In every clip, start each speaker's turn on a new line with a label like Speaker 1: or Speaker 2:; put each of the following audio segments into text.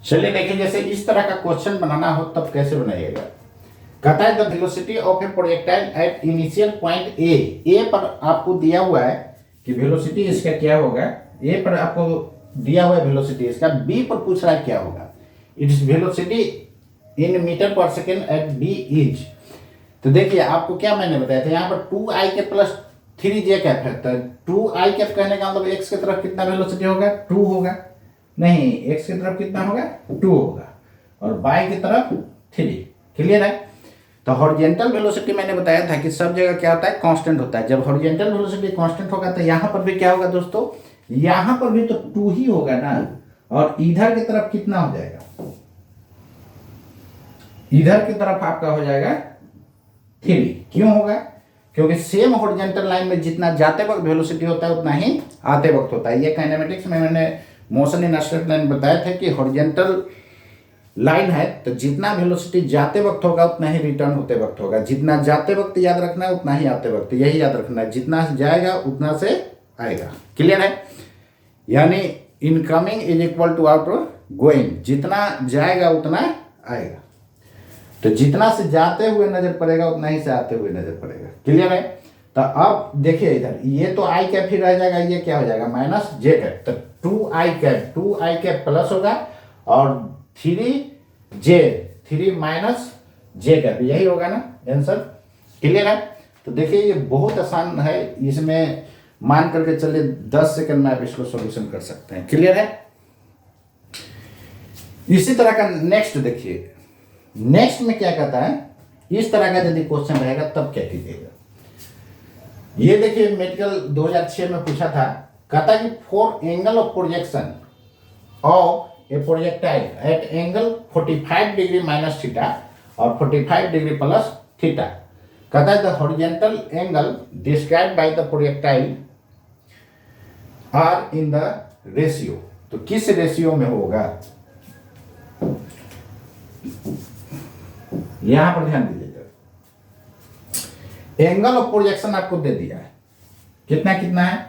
Speaker 1: चलिए देखिए, जैसे इस तरह का क्वेश्चन बनाना हो तब कैसे बनाइएगा। कहता है the velocity of a projectile at initial point A पर आपको दिया हुआ है कि वेलोसिटी इसका क्या होगा। ए पर आपको दिया हुआ है वेलोसिटी इसका, बी पर पूछ रहा है क्या होगा। It is velocity in metre per second at B is. तो देखिए आपको क्या मैंने बताया था, यहाँ पर 2i के प्लस 3j कैप है। तो 2i कैप कहने का मतलब x की तरफ कितना वेलोसिटी होगा, 2 होगा। नहीं, x की तरफ कितना होगा, 2 होगा, और y की तरफ 3। क्लियर है। तो हॉरिजॉन्टल वेलोसिटी मैंने बताया था कि सब जगह क्या होता है, कांस्टेंट होता है। जब हॉरिजॉन्टल वेलोसिटी कांस्टेंट होगा तो यहाँ पर भी क्या होगा दोस्तों, यहाँ पर भी तो 2 ही होगा ना, और इधर की तरफ कितना हो जाएगा, इधर की तरफ आपका हो जाएगा 3। क्यों होगा, क्योंकि सेम हॉरिजॉन्टल लाइन में जितना जाते वक्त वेलोसिटी होता है उतना ही आते वक्त होता है। ये काइनेमेटिक्स में मैंने मोशन इन स्ट्रेट लाइन बताया था कि हॉरिजॉन्टल लाइन है तो जितना वेलोसिटी जाते वक्त होगा उतना ही रिटर्न होते वक्त होगा। जितना जाते वक्त याद रखना है उतना ही आते वक्त, यही याद रखना है। जितना जाएगा उतना से आएगा। क्लियर है। यानी incoming is equal to outgoing, जितना जाएगा उतना आएगा। तो जितना से जाते हुए नजर पड़ेगा उतना ही से आते हुए नजर पड़ेगा। क्लियर है। तो अब देखिए इधर ये तो आई कैप ही रह जाएगा, ये क्या हो जाएगा, माइनस जे कैप। तो 2i कैप प्लस होगा और 3 माइनस जे कैप, यही होगा ना आंसर। क्लियर है। तो देखिए ये बहुत आसान है, इसमें मान करके चलिए 10 सेकंड में आप इसको सॉल्यूशन कर सकते हैं। क्लियर है। इसी तरह का नेक्स्ट देखिए, नेक्स्ट में क्या कहता है, इस तरह का यदि क्वेश्चन रहेगा तब क्या कीजिएगा। ये देखिए मेडिकल 2006 में पूछा था। कहता है कि for angle of projection of a projectile at angle 45 degree minus theta और 45 डिग्री प्लस थीटा। कहता है the horizontal angle described by the projectile are in the ratio. तो किस रेशियो में होगा, यहां पर ध्यान दीजिएगा। एंगल ऑफ प्रोजेक्शन आपको दे दिया है, कितना कितना है।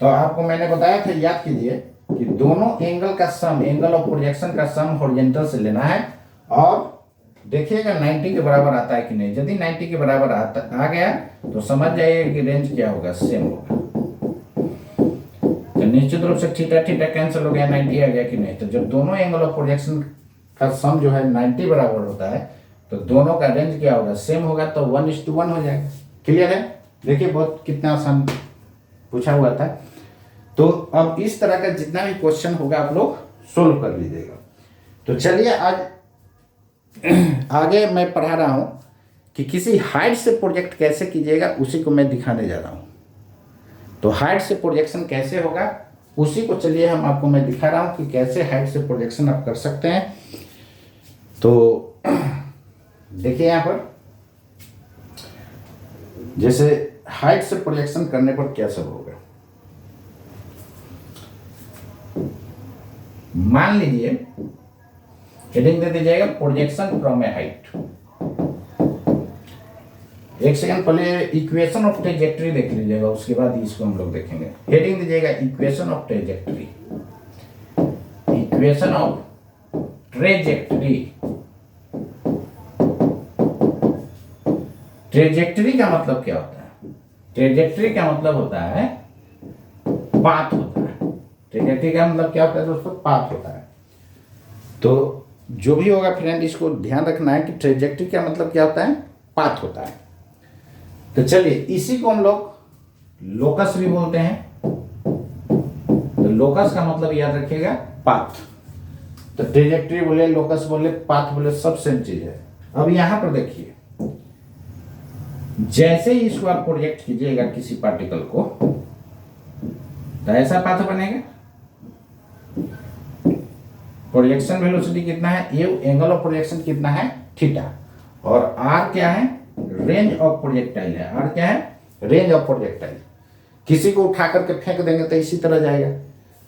Speaker 1: तो आपको मैंने बताया था, याद कीजिए कि दोनों एंगल का सम, एंगल ऑफ प्रोजेक्शन का सम हॉरिजॉन्टल से लेना है। और देखिएगा 90 के बराबर आता है कि नहीं। यदि 90 के बराबर आ गया तो समझ जाइए कि रेंज क्या होगा, सेम होगा। तो निश्चित रूप से थीटा थीटा कैंसिल हो गया, 90 आ गया कि नहीं। तो जब दोनों एंगल ऑफ प्रोजेक्शन का सम जो है 90 बराबर होता है तो दोनों का रेंज क्या होगा, सेम होगा। तो 1:1 हो जाएगा। क्लियर है। देखिए बहुत कितना आसान पूछा हुआ था। तो अब इस तरह का जितना भी क्वेश्चन होगा आप लोग सोल्व कर लीजिएगा। तो चलिए आज आगे मैं पढ़ा रहा हूं कि किसी हाइट से प्रोजेक्ट कैसे कीजिएगा, उसी को मैं दिखाने जा रहा हूं। तो हाइट से प्रोजेक्शन कैसे होगा उसी को चलिए हम आपको मैं दिखा रहा हूं कि कैसे हाइट से प्रोजेक्शन आप कर सकते हैं। तो देखिए यहां पर जैसे हाइट से प्रोजेक्शन करने पर क्या सब होगा। मान लीजिए हेडिंग दे दीजिएगा प्रोजेक्शन फ्रॉम ए हाइट। एक सेकंड पहले इक्वेशन ऑफ ट्रेजेक्टरी देख लीजिएगा, उसके बाद इसको हम लोग देखेंगे। हेडिंग दीजिएगा equation of trajectory. Equation of trajectory. Trajectory का मतलब क्या होता है, ट्रेजेक्टरी का मतलब होता है पाथ होता है। ट्रेजेक्टरी का मतलब क्या होता है दोस्तों, पाथ होता है। तो जो भी होगा फ्रेंड इसको ध्यान रखना है कि ट्रेजेक्टरी का मतलब क्या होता है, पाथ होता है। तो चलिए इसी को हम लोग लोकस भी बोलते हैं। तो लोकस का मतलब याद रखिएगा पाथ। तो ट्रेजेक्टरी बोले, लोकस बोले, पाथ बोले, सब सेम चीज है। अब यहां पर देखिए, जैसे ही इसको आप प्रोजेक्ट कीजिएगा किसी पार्टिकल को तो ऐसा पाथ बनेगा। प्रोजेक्शन वेलोसिटी कितना है, ये एंगल ऑफ प्रोजेक्शन कितना है, थीटा। और आर क्या है, रेंज ऑफ प्रोजेक्टाइल है। आर क्या है, रेंज ऑफ प्रोजेक्टाइल। किसी को उठा करके फेंक देंगे तो इसी तरह जाएगा।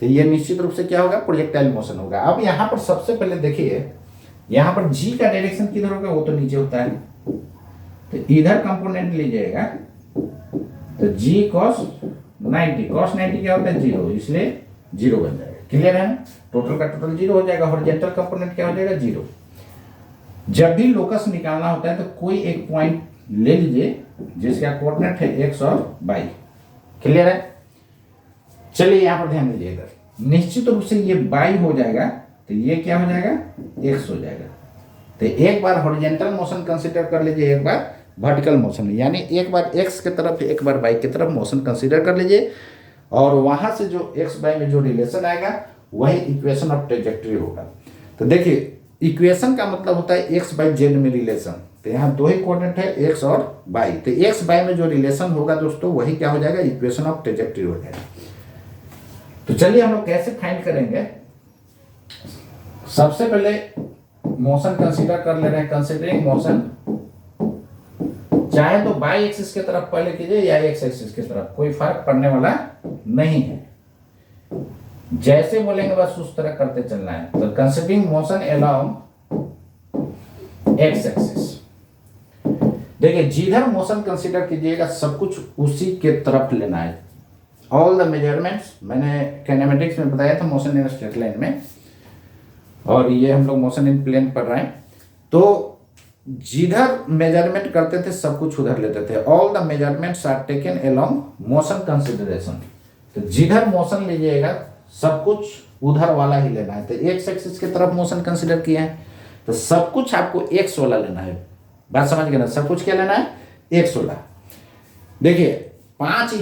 Speaker 1: तो ये निश्चित रूप से क्या होगा, प्रोजेक्टाइल मोशन होगा। अब यहां पर सबसे पहले देखिए, यहां पर जी का डायरेक्शन किधर होगा, वो तो नीचे होता है। तो इधर कंपोनेंट लीजिएगा तो जी cos 90 क्या होता है, 0, इसलिए 0 बन जाएगा। क्लियर है ना। टोटल का टोटल 0 हो जाएगा, हॉरिजॉन्टल कंपोनेंट क्या हो जाएगा 0। जब भी लोकस निकालना होता है तो कोई एक पॉइंट ले लीजिए जिसका कोऑर्डिनेट है x और y। क्लियर है? चलिए यहाँ पर ध्यान दीजिएगा, निश्चित रूप से ये y हो जाएगा तो ये क्या हो जाएगा x हो जाएगा। तो एक बार हॉरिजॉन्टल मोशन कंसीडर कर लीजिए, एक बार वर्टिकल मोशन, यानी एक बार x की तरफ एक बार y की तरफ मोशन कंसीडर कर लीजिए और वहां से जो x y में जो रिलेशन आएगा वही इक्वेशन ऑफ ट्रेजेक्टरी होगा। तो देखिए इक्वेशन का मतलब होता है x बाई z में रिलेशन, तो यहाँ दो ही कोऑर्डिनेट है x और y, तो x y में जो रिलेशन होगा दोस्तों वही क्या हो जाएगा इक्वेशन ऑफ ट्रेजेक्टरी हो जाएगा। तो चलिए हम लोग कैसे फाइंड करेंगे। सबसे पहले मोशन कंसीडर कर ले रहे हैं, कंसीडरिंग मोशन, चाहे तो बाई एक्सिस की तरफ पहले कीजिए या एक्स एक्सिस की तरफ, कोई फर्क पड़ने वाला नहीं है, जैसे बोलेंगे बस उस तरह करते चलना है। तो considering motion along x axis, देखिए जिधर मोशन कंसीडर कीजिएगा सब कुछ उसी के तरफ लेना है। ऑल द मेजरमेंट्स मैंने काइनेमेटिक्स में बताया था मोशन इन स्ट्रेट लाइन में, और ये हम लोग मोशन इन प्लेन पढ़ रहे हैं। तो जिधर मेजरमेंट करते थे सब कुछ उधर लेते थे। All the measurements are taken along motion consideration, तो जिधर मोशन लीजिएगा सब कुछ उधर वाला ही लेना है। तो एक्स एक्सिस की तरफ मोशन कंसिडर किया है तो सब कुछ आपको एक्स वाला लेना है। बात समझ गए ना, सब कुछ क्या लेना है एक्स वाला। देखिए 5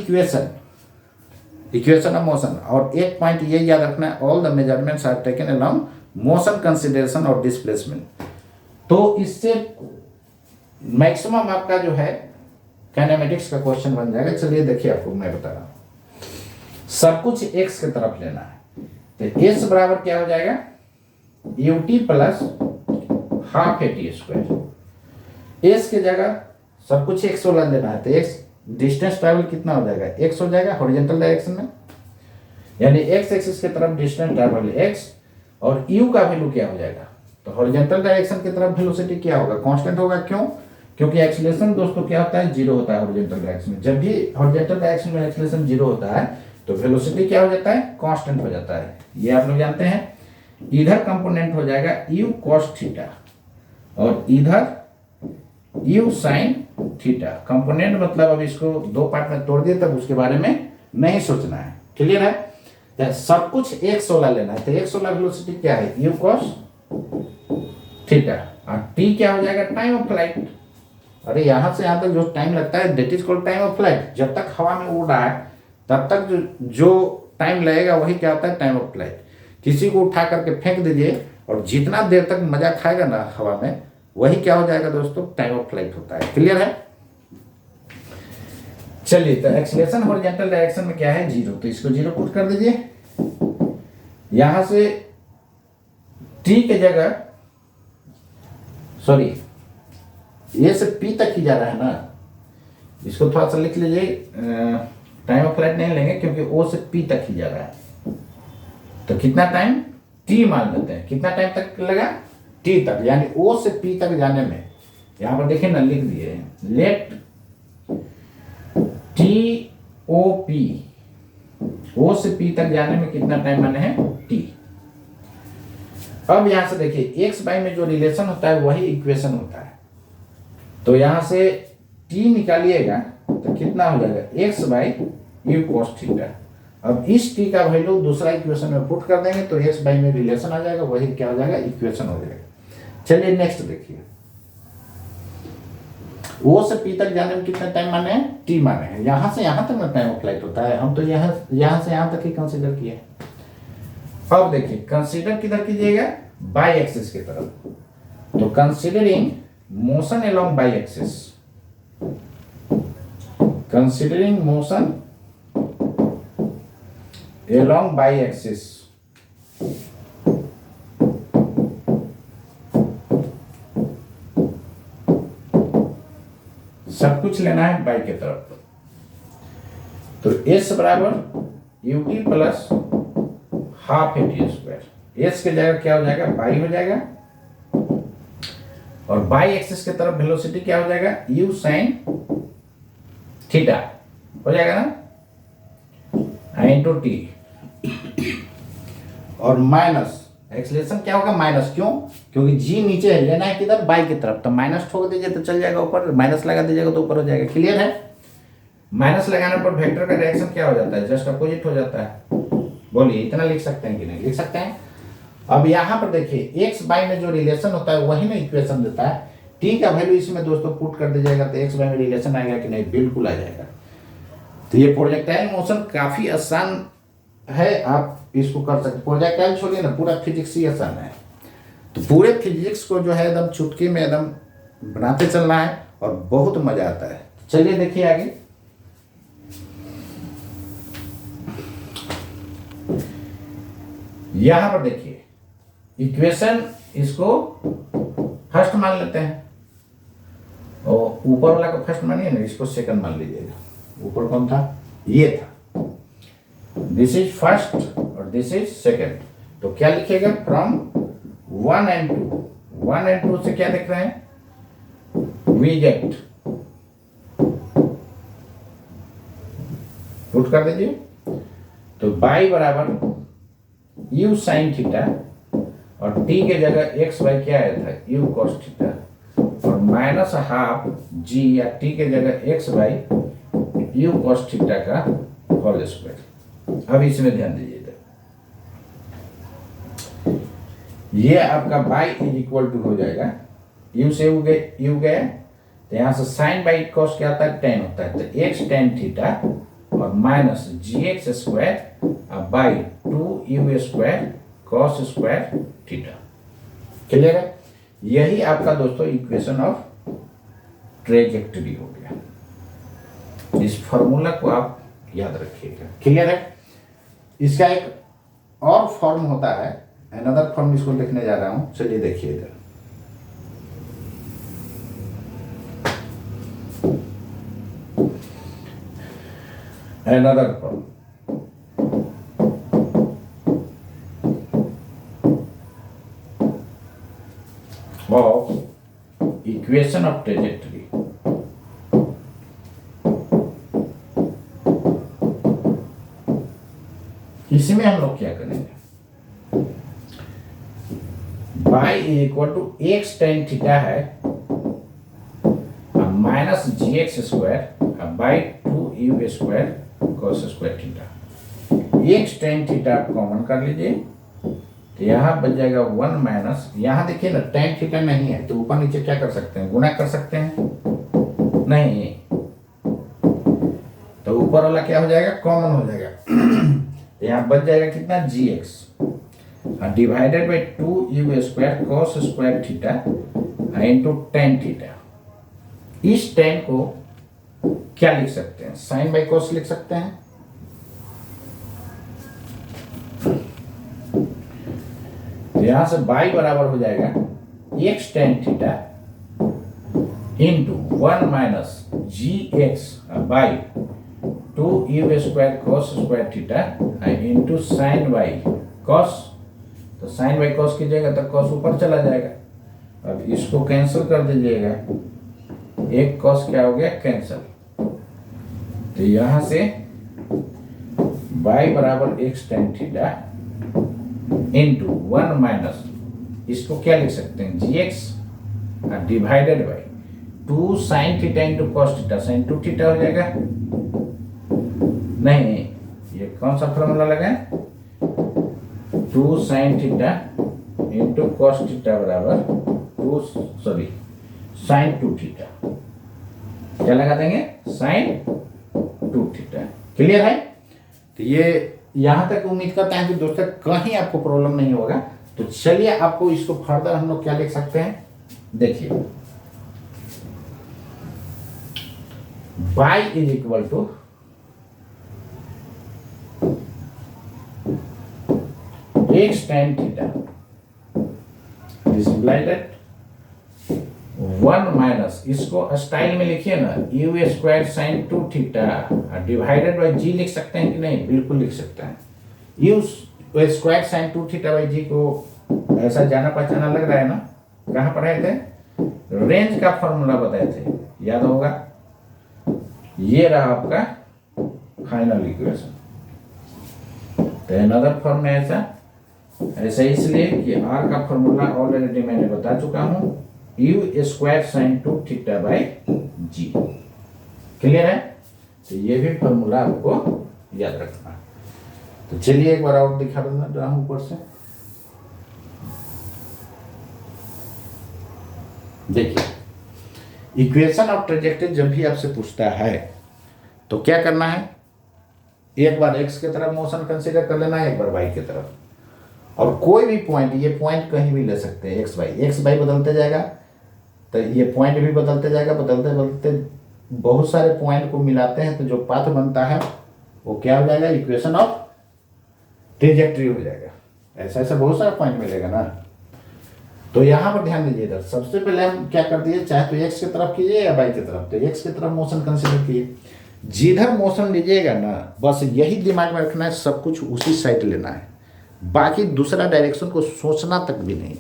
Speaker 1: इक्वेशन ऑफ मोशन, और एक पॉइंट ये याद रखना है, all the measurements are taken along motion consideration और डिस्प्लेसमेंट। तो इससे मैक्सिमम आपका जो है काइनेमेटिक्स का क्वेश्चन बन जाएगा। चलिए देखिए आपको मैं बता रहा हूं, सब कुछ x की तरफ लेना है तो s बराबर क्या हो जाएगा ut plus half AT square. s की जगह सब कुछ x वाला लेना है तो x डिस्टेंस ट्रैवल कितना हो जाएगा x हो जाएगा हॉरिजॉन्टल डायरेक्शन में, यानी x एक्सिस की तरफ डिस्टेंस ट्रैवल x, और u का वैल्यू क्या हो जाएगा, तो हॉरिजॉन्टल डायरेक्शन की तरफ वेलोसिटी क्या होगा कांस्टेंट होगा। क्यों? क्योंकि एक्सीलरेशन दोस्तों क्या होता है 0 होता है हॉरिजॉन्टल डायरेक्शन में। जब भी हॉरिजॉन्टल डायरेक्शन में एक्सीलरेशन 0 होता है तो वेलोसिटी क्या हो जाता है कांस्टेंट हो जाता है, ये आप लोग जानते हैं। इधर कंपोनेंट हो जाएगा u cos थीटा और इधर u sin थीटा। कंपोनेंट मतलब अब इसको दो पार्ट में तोड़ दिए तब उसके बारे में नहीं सोचना है। क्लियर है? तो सब कुछ x वाला लेना है तो x वाला वेलोसिटी क्या है u cos थीटा, और t क्या हो जाएगा टाइम ऑफ फ्लाइट। अरे यहां से यहां तक जो टाइम लगता है that is called time of flight. जब तक हवा में उड़ रहा है तब तक जो टाइम लगेगा वही क्या होता है टाइम ऑफ फ्लाइट। किसी को उठा करके फेंक दीजिए और जितना देर तक मजा खाएगा ना हवा में वही क्या हो जाएगा दोस्तों टाइम ऑफ फ्लाइट होता है। क्लियर है? चलिए तो एक्सीलरेशन हॉरिजॉन्टल डायरेक्शन में क्या है 0, तो इसको 0 पुट कर दीजिए। यहां से t के जगह सॉरी ये से p तक ही जा रहा है ना, इसको थोड़ा सा लिख लीजिए। टाइम ऑफ फ्लाइट नहीं लेंगे क्योंकि o से p तक ही जा रहा है, तो कितना टाइम t मान लेते हैं। कितना टाइम तक लगा t तक, यानी o से p तक जाने में यहां पर देखिए ना लिख दिए लेट TOP, o से p तक जाने में कितना टाइम माने हैं t। अब यहां से देखिए x y में जो रिलेशन होता है वही इक्वेशन होता है, तो यहां से t निकालिएगा तो कितना हो जाएगा x by u cos theta. अब इस t का वैल्यू दूसरा इक्वेशन में पुट कर देंगे तो x बाई में रिलेशन आ जाएगा, वही क्या हो जाएगा इक्वेशन हो जाएगा। चलिए नेक्स्ट देखिए, o से p तक जाने में कितना टाइम माने हैं t माने हैं, यहां से यहां तक ना टाइम ऑफ फ्लाइट होता है, हम तो यहां से यहां तक ही कंसीडर किए। अब देखिए कंसीडर किधर कीजिएगा बाई एक्सिस की तरफ, तो considering motion along by axis, considering motion along by axis, सब कुछ लेना है बाई की तरफ। तो s बराबर ut plus half AT square. s की जगह क्या हो जाएगा बाई हो जाएगा, और बाई एक्सिस की तरफ वेलोसिटी क्या हो जाएगा u sin थीटा हो जाएगा ना इंटू t। और माइनस एक्सलेशन क्या होगा माइनस, क्यों? क्योंकि जी नीचे है, लेना है किधर, बाई की तरफ, तो माइनस ठोक दीजिए तो चल जाएगा ऊपर, माइनस लगा दीजिएगा तो ऊपर हो जाएगा। क्लियर है? माइनस लगाने पर वेक्टर का डायरेक्शन क्या हो जाता है, जस्ट अपोजिट हो जाता है। बोलिए इतना लिख सकते हैं कि नहीं लिख सकते हैं? अब यहाँ पर देखिए एक्स बाई में जो रिलेशन होता है वही ना इक्वेशन देता है। टी का वैल्यू इसमें दोस्तों पुट कर दीजिएगा तो एक्स बाई में रिलेशन आएगा कि नहीं, बिल्कुल आ जाएगा। तो ये प्रोजेक्टाइल मोशन काफी आसान है, आप इसको कर सकते। प्रोजेक्टाइल छोड़िए ना, पूरा फिजिक्स ही आसान है। तो पूरे फिजिक्स को जो है एकदम चुटकी में एकदम बनाते चलना है और बहुत मजा आता है। चलिए देखिए आगे। यहां पर देखिए इक्वेशन, इसको फर्स्ट मान लेते हैं और ऊपर वाला को फर्स्ट मानिए ना, इसको सेकंड मान लीजिएगा। ऊपर कौन था, ये था। दिस इज फर्स्ट और दिस इज सेकंड। तो क्या लिखेगा, फ्रॉम 1 and 2, 1 and 2 से क्या देख रहे हैं, वी गेट, पुट कर दीजिए। तो बाई बराबर यू साइन थीटा और टी के जगह एक्स बाई क्या आया था, यू कॉस थीटा, और माइनस हाफ जी या टी के जगह x by you cos theta का होल स्क्वायर। अब इसमें ध्यान दीजिएगा, ये आपका बाई इज इक्वल टू हो जाएगा, यू से यू गए तो यहां से साइन बाई कॉस क्या होता है, टेन होता है, तो एक्स टेन थीटा और minus g x square by 2u square cos square theta. Clear है? यही आपका दोस्तों इक्वेशन ऑफ ट्रेजेक्टरी हो गया। इस फॉर्मूला को आप याद रखिएगा। क्लियर है? इसका एक और फॉर्म होता है, अनदर फॉर्म, इसको लिखने जा रहा हूं, चलिए देखिएगा। Another form of equation of trajectory. इसमें हम लोग क्या करेंगे, y is equal to x tan theta है minus g x square by 2u square cos square theta. X tan theta common कर लीजिए तो यहाँ बच जाएगा 1 माइनस, यहाँ देखिए ना टेन थीटा नहीं है तो ऊपर नीचे क्या कर सकते हैं, गुना कर सकते हैं, नहीं तो ऊपर वाला क्या हो जाएगा, कॉमन हो जाएगा। तो यहाँ बच जाएगा कितना, g x divided by 2u square cos square theta into tan theta. इस टेन को क्या लिख सकते हैं, साइन बाई कॉस लिख सकते हैं। यहां से बाई बराबर हो जाएगा x tan theta into 1 minus g x by 2u square cos square theta into sine by cos. तो साइन बाई कॉस कीजिएगा तो कॉस ऊपर चला जाएगा। अब इसको कैंसिल कर दीजिएगा, एक कॉस क्या हो गया, कैंसिल। तो यहां से बाई बराबर x tan theta into 1 minus, इसको क्या लिख सकते हैं, g x divided by 2 sine theta into cos theta, sine 2 theta हो जाएगा। नहीं, ये कौन सा फॉर्मूला लगा है, 2 sine theta into cos theta बराबर साइन 2 थीटा। क्या लगा देंगे, साइन 2 थीटा। क्लियर है? तो ये यहां तक उम्मीद करता है कि दोस्तों कहीं आपको प्रॉब्लम नहीं होगा। तो चलिए आपको इसको फर्दर हम लोग क्या लिख सकते हैं, देखिए y is equal to x tan theta divided 1 minus, इसको स्टाइल में लिखिए ना, u square sine 2 theta divided by g लिख सकते हैं कि नहीं, बिल्कुल लिख सकते हैं। U square sine 2 theta by g को ऐसा जाना पहचाना लग रहा है ना, कहाँ पढ़ाए थे, रेंज का फॉर्मूला बताए थे, याद होगा। ये रहा आपका फाइनल इक्वेशन। तो अनदर फॉर्म में ऐसा ऐसा इसलिए कि आर का फॉर्मूला ऑलरेडी मैंने बता चुका हूं, u square sine 2 theta by g. Clear है? तो ये भी फॉर्मूला आपको याद रखना है। तो चलिए एक बार और दिखा रहा हूं ऊपर से। देखिए इक्वेशन ऑफ ट्रेजेक्टरी जब भी आपसे पूछता है तो क्या करना है, एक बार एक्स की तरफ मोशन कंसीडर कर लेना है, एक बार वाई की तरफ, और कोई भी पॉइंट, ये पॉइंट कहीं भी ले सकते हैं, एक्स वाई बदलते जाएगा तो ये पॉइंट भी बदलते जाएगा, बदलते बदलते बहुत सारे पॉइंट को मिलाते हैं तो जो पाथ बनता है वो क्या हो जाएगा, इक्वेशन ऑफ ट्रेजेक्टरी हो जाएगा। ऐसा ऐसा बहुत सारा पॉइंट मिलेगा ना। तो यहाँ पर ध्यान दीजिए इधर, सबसे पहले हम क्या कर दिए, चाहे तो एक्स की तरफ कीजिए या वाई की तरफ, तो एक्स की तरफ मोशन कंसीडर कीजिए, जिधर मोशन लीजिएगा ना बस यही दिमाग में रखना है, सब कुछ उसी साइड लेना है, बाकी दूसरा डायरेक्शन को सोचना तक भी नहीं।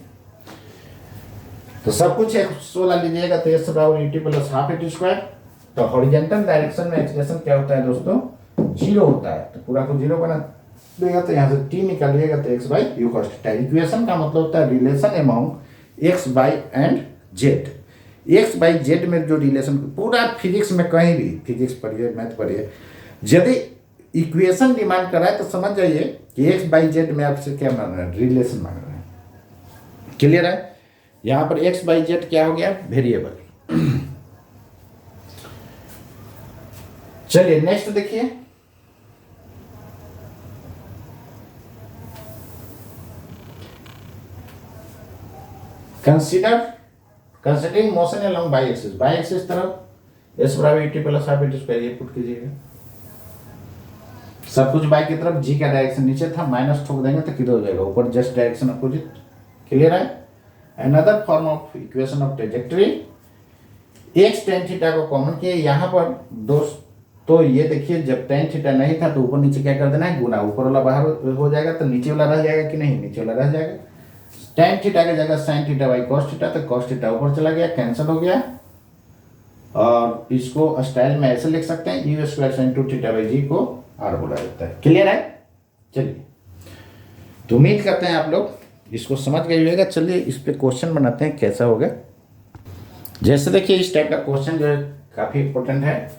Speaker 1: तो सब कुछ एक्स वाला लीजिएगा तो एस बराबर UT plus half eighty square. तो हॉरिजॉन्टल डायरेक्शन में एक्सप्रेशन क्या होता है दोस्तों, जीरो होता है, तो पूरा को जीरो बना देगा, तो यहाँ से टी निकालिएगा तो x by you cos theta. Equation का मतलब होता है relation among x by and Z. X by Z में जो रिलेशन, पूरा फिजिक्स में कहीं भी, फिजिक्स पढ़िए मैथ पढ़िए, यदि इक्वेशन डिमांड कर रहा है तो समझ जाइए कि एक्स बाई जेड में आपसे क्या मांग रहा है, रिलेशन मांग रहा है। क्लियर है? यहाँ पर एक्स बाई जेड क्या हो गया, वेरिएबल। चलिए नेक्स्ट देखिए, considering motion along by axis तरफ एस बराबर UT plus half UT square, ये पुट कीजिएगा। सब कुछ बाई की तरफ, जी का डायरेक्शन नीचे था, माइनस ठोक देंगे तो किधर हो जाएगा, ऊपर, जस्ट डायरेक्शन अपोजिट। क्लियर है? Another form of equation of trajectory, x tan theta को कॉमन किए यहाँ पर दोस्त, तो ये देखिए जब टेन थीटा नहीं था तो ऊपर नीचे क्या कर देना है, गुना, ऊपर वाला बाहर हो जाएगा तो नीचे वाला रह जाएगा कि नहीं, नीचे वाला रह जाएगा। टेन थीटा की जगह sine theta by cos theta, तो कॉस थीटा ऊपर चला गया, कैंसिल हो गया, और इसको स्टाइल में ऐसे लिख सकते हैं, u square sine 2 theta by g को आर बोला जाता है। क्लियर है? चलिए, तो उम्मीद करते हैं आप लोग इसको समझ गए होगा। चलिए इस पे क्वेश्चन बनाते हैं कैसा होगा। जैसे देखिए इस टाइप का क्वेश्चन जो है काफी इंपॉर्टेंट है,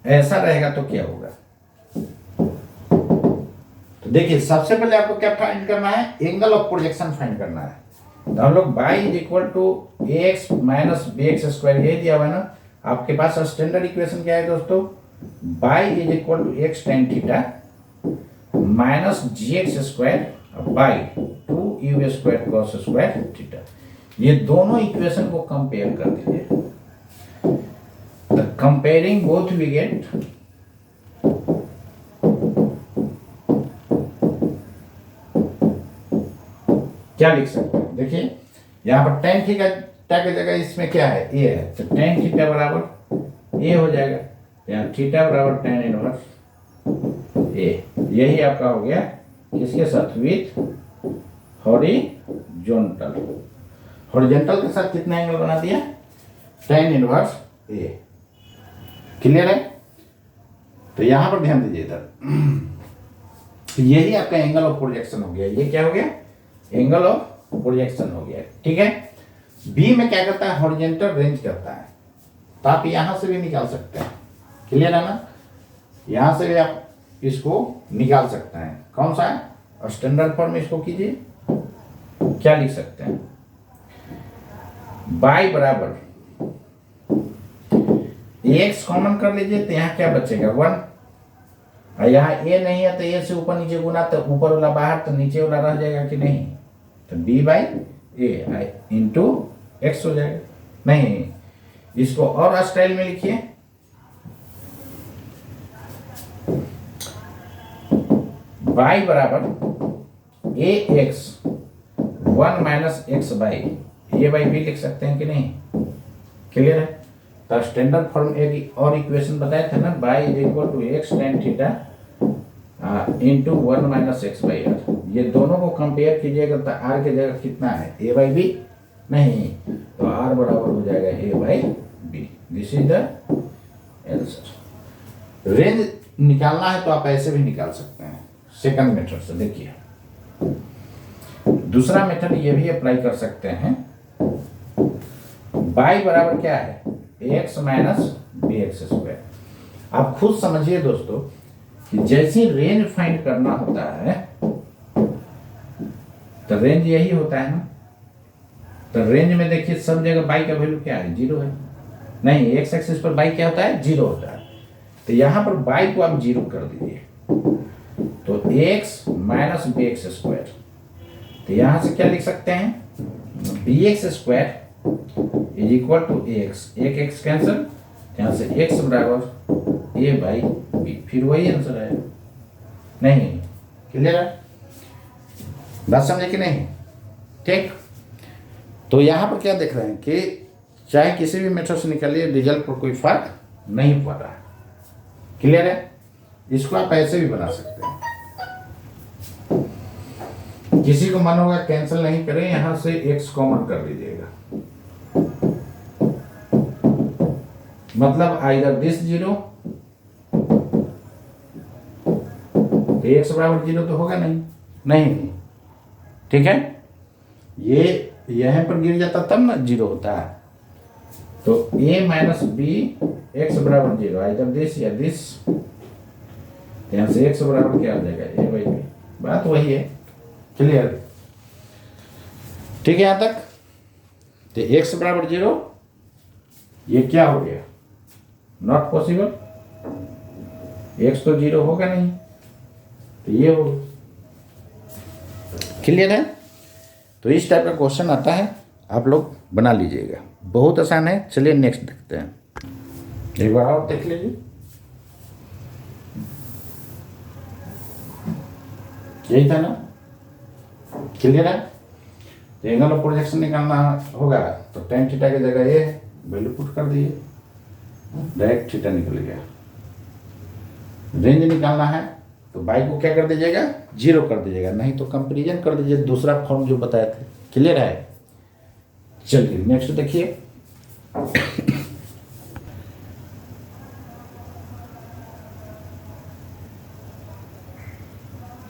Speaker 1: ऐसा रहेगा तो क्या होगा। तो देखिए सबसे पहले आपको क्या फाइंड करना है, एंगल ऑफ प्रोजेक्शन फाइंड करना है। तो हम लोग y is equal to x minus b x square, ये दिया हुआ है ना। आपके पास स्टैंडर्ड इक्वेशन क्या है दोस्तों, y is equal to x tan theta minus g x square by 2u square cos square theta. ये दोनों इक्वेशन को कंपेयर कर दीजिए। The comparing both we get क्या लिख सकते हैं, देखिए यहाँ पर tan थीटा की जगह इसमें क्या है, a है, तो tan थीटा बराबर a हो जाएगा, यहाँ थीटा बराबर tan इनवर्स a। यही आपका हो गया किसके साथ, विथ हॉरिजॉन्टल। हॉरिजॉन्टल के साथ कितना एंगल बना दिया, tan इनवर्स a। क्लियर है? तो यहां पर ध्यान दीजिए इधर, यही आपका एंगल ऑफ प्रोजेक्शन हो गया। ये क्या हो गया, एंगल ऑफ प्रोजेक्शन हो गया। ठीक है? बी में क्या करता है, हॉरिजॉन्टल रेंज करता है, तो आप यहां से भी निकाल सकते हैं। क्लियर है ना? यहां से भी आप इसको निकाल सकते हैं। कौन सा है, स्टैंडर्ड फॉर्म में इसको कीजिए। क्या लिख सकते हैं, बाई बराबर एक्स कॉमन कर लीजिए, तो यहाँ क्या बचेगा 1, और यहाँ ए नहीं है तो ए से ऊपर नीचे गुना, तो ऊपर वाला बाहर तो नीचे वाला रह जाएगा कि नहीं, तो b by a into x हो जाएगा। नहीं, इसको और स्टाइल में लिखिए, बाई बराबर a x 1 minus x by a by b लिख सकते हैं कि नहीं। क्लियर है? तो स्टैंडर्ड फॉर्म एक और इक्वेशन बताया था ना, by is equal to x tan theta into 1 minus x by R. ये दोनों को कंपेयर कीजिएगा तो आर की जगह कितना है, ए बाई बी, नहीं तो आर बराबर हो जाएगा a by b. This is the answer. Range निकालना है तो आप ऐसे भी निकाल सकते हैं, सेकंड मेथड से। देखिए दूसरा मेथड ये भी अप्लाई कर सकते हैं, y बराबर क्या है, x minus b x square. आप खुद समझिए दोस्तों कि जैसे रेंज फाइंड करना होता है तो रेंज यही होता है ना। तो रेंज में देखिए सब जगह y का वैल्यू क्या है, 0 है। नहीं, एक्स एक्सिस पर y क्या होता है, 0 होता है। तो यहां पर y को आप 0 कर दीजिए, तो x minus b x square. तो यहां से क्या लिख सकते हैं, b x square is equal to x, एक एक्स कैंसिल, यहां से x बराबर a बाई बी, फिर वही आंसर है। नहीं, क्लियर है, बात समझे कि नहीं? ठीक। तो यहां पर क्या देख रहे हैं कि चाहे किसी भी मेथड से निकालिए, रिजल्ट पर कोई फर्क नहीं पड़ रहा है। क्लियर है? इसको आप ऐसे भी बना सकते हैं। किसी को मन होगा कैंसिल नहीं करें, यहां से x कॉमन कर लीजिएगा, मतलब आइदर दिस 0, तो x बराबर 0 तो होगा नहीं, नहीं, ठीक है। ये यहां पर गिर जाता तब ना 0 होता है। तो a माइनस बी एक्स बराबर 0, आइदर दिस या दिस, यहां से x बराबर क्या हो जाएगा, a बाई बी। बात वही है, क्लियर? ठीक है यहां तक। तो x बराबर 0, ये क्या हो गया, नॉट पॉसिबल, x तो 0 होगा नहीं, तो ये हो। क्लियर है? तो इस टाइप का क्वेश्चन आता है, आप लोग बना लीजिएगा, बहुत आसान है। चलिए नेक्स्ट देखते हैं, एक बार और देख लीजिए। यही था ना, क्लियर है? तो एंगल ऑफ प्रोजेक्शन निकालना होगा तो tan थीटा की जगह ये वैल्यू पुट कर दिए, डायरेक्ट थीटा निकल गया। रेंज निकालना है तो y को क्या कर दीजिएगा, 0 कर दीजिएगा, नहीं तो कंपेरिजन कर दीजिए दूसरा फॉर्म जो बताए थे। क्लियर है? चलिए नेक्स्ट देखिए।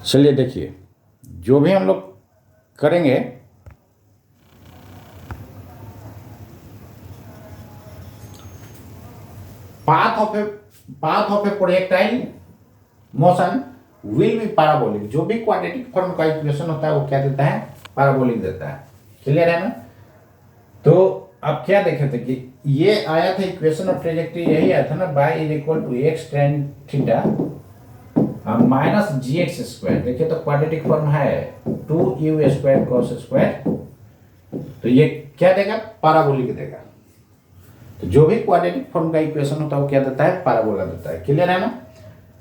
Speaker 1: चलिए देखिए, जो भी हम लोग करेंगे path of a projectile motion will be parabolic. जो भी क्वाड्रेटिक फॉर्म का इक्वेशन होता है वो क्या देता है, पैराबोलिक देता है। क्लियर है ना? तो आप क्या देखे थे कि ये आया था इक्वेशन ऑफ ट्रेजेक्टरी, यही आया था ना, y is equal to x tan theta minus g x square. देखिए तो क्वाड्रेटिक फॉर्म है 2u स्क्वायर cos स्क्वायर, तो ये क्या देगा, पैराबोलिक देगा। तो जो भी क्वाड्रेटिक फॉर्म का इक्वेशन होता है वो क्या देता है, पैराबोला देता है। क्लियर है ना?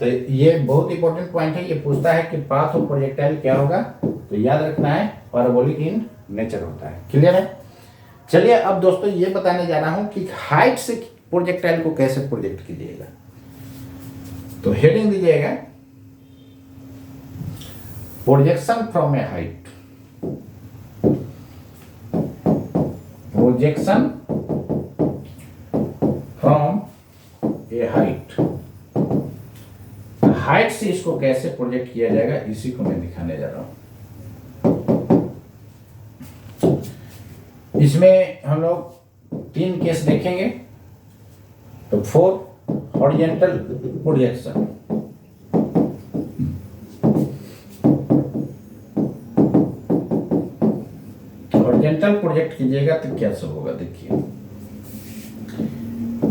Speaker 1: तो ये बहुत इंपॉर्टेंट पॉइंट है। ये पूछता है कि पाथ ऑफ प्रोजेक्टाइल क्या होगा, तो याद रखना है पैराबोलिक इन नेचर होता है। क्लियर है? चलिए अब दोस्तों ये बताने जा रहा हूं कि हाइट से प्रोजेक्टाइल को कैसे प्रोजेक्ट कीजिएगा। तो हेडिंग दीजिएगा projection from a height, projection from a height. Height से इसको कैसे प्रोजेक्ट किया जाएगा इसी को मैं दिखाने जा रहा हूं। इसमें हम लोग 3 केस देखेंगे। तो 4 हॉरिजॉन्टल प्रोजेक्शन, हॉरिजॉन्टल प्रोजेक्ट कीजिएगा तो क्या सब होगा, देखिए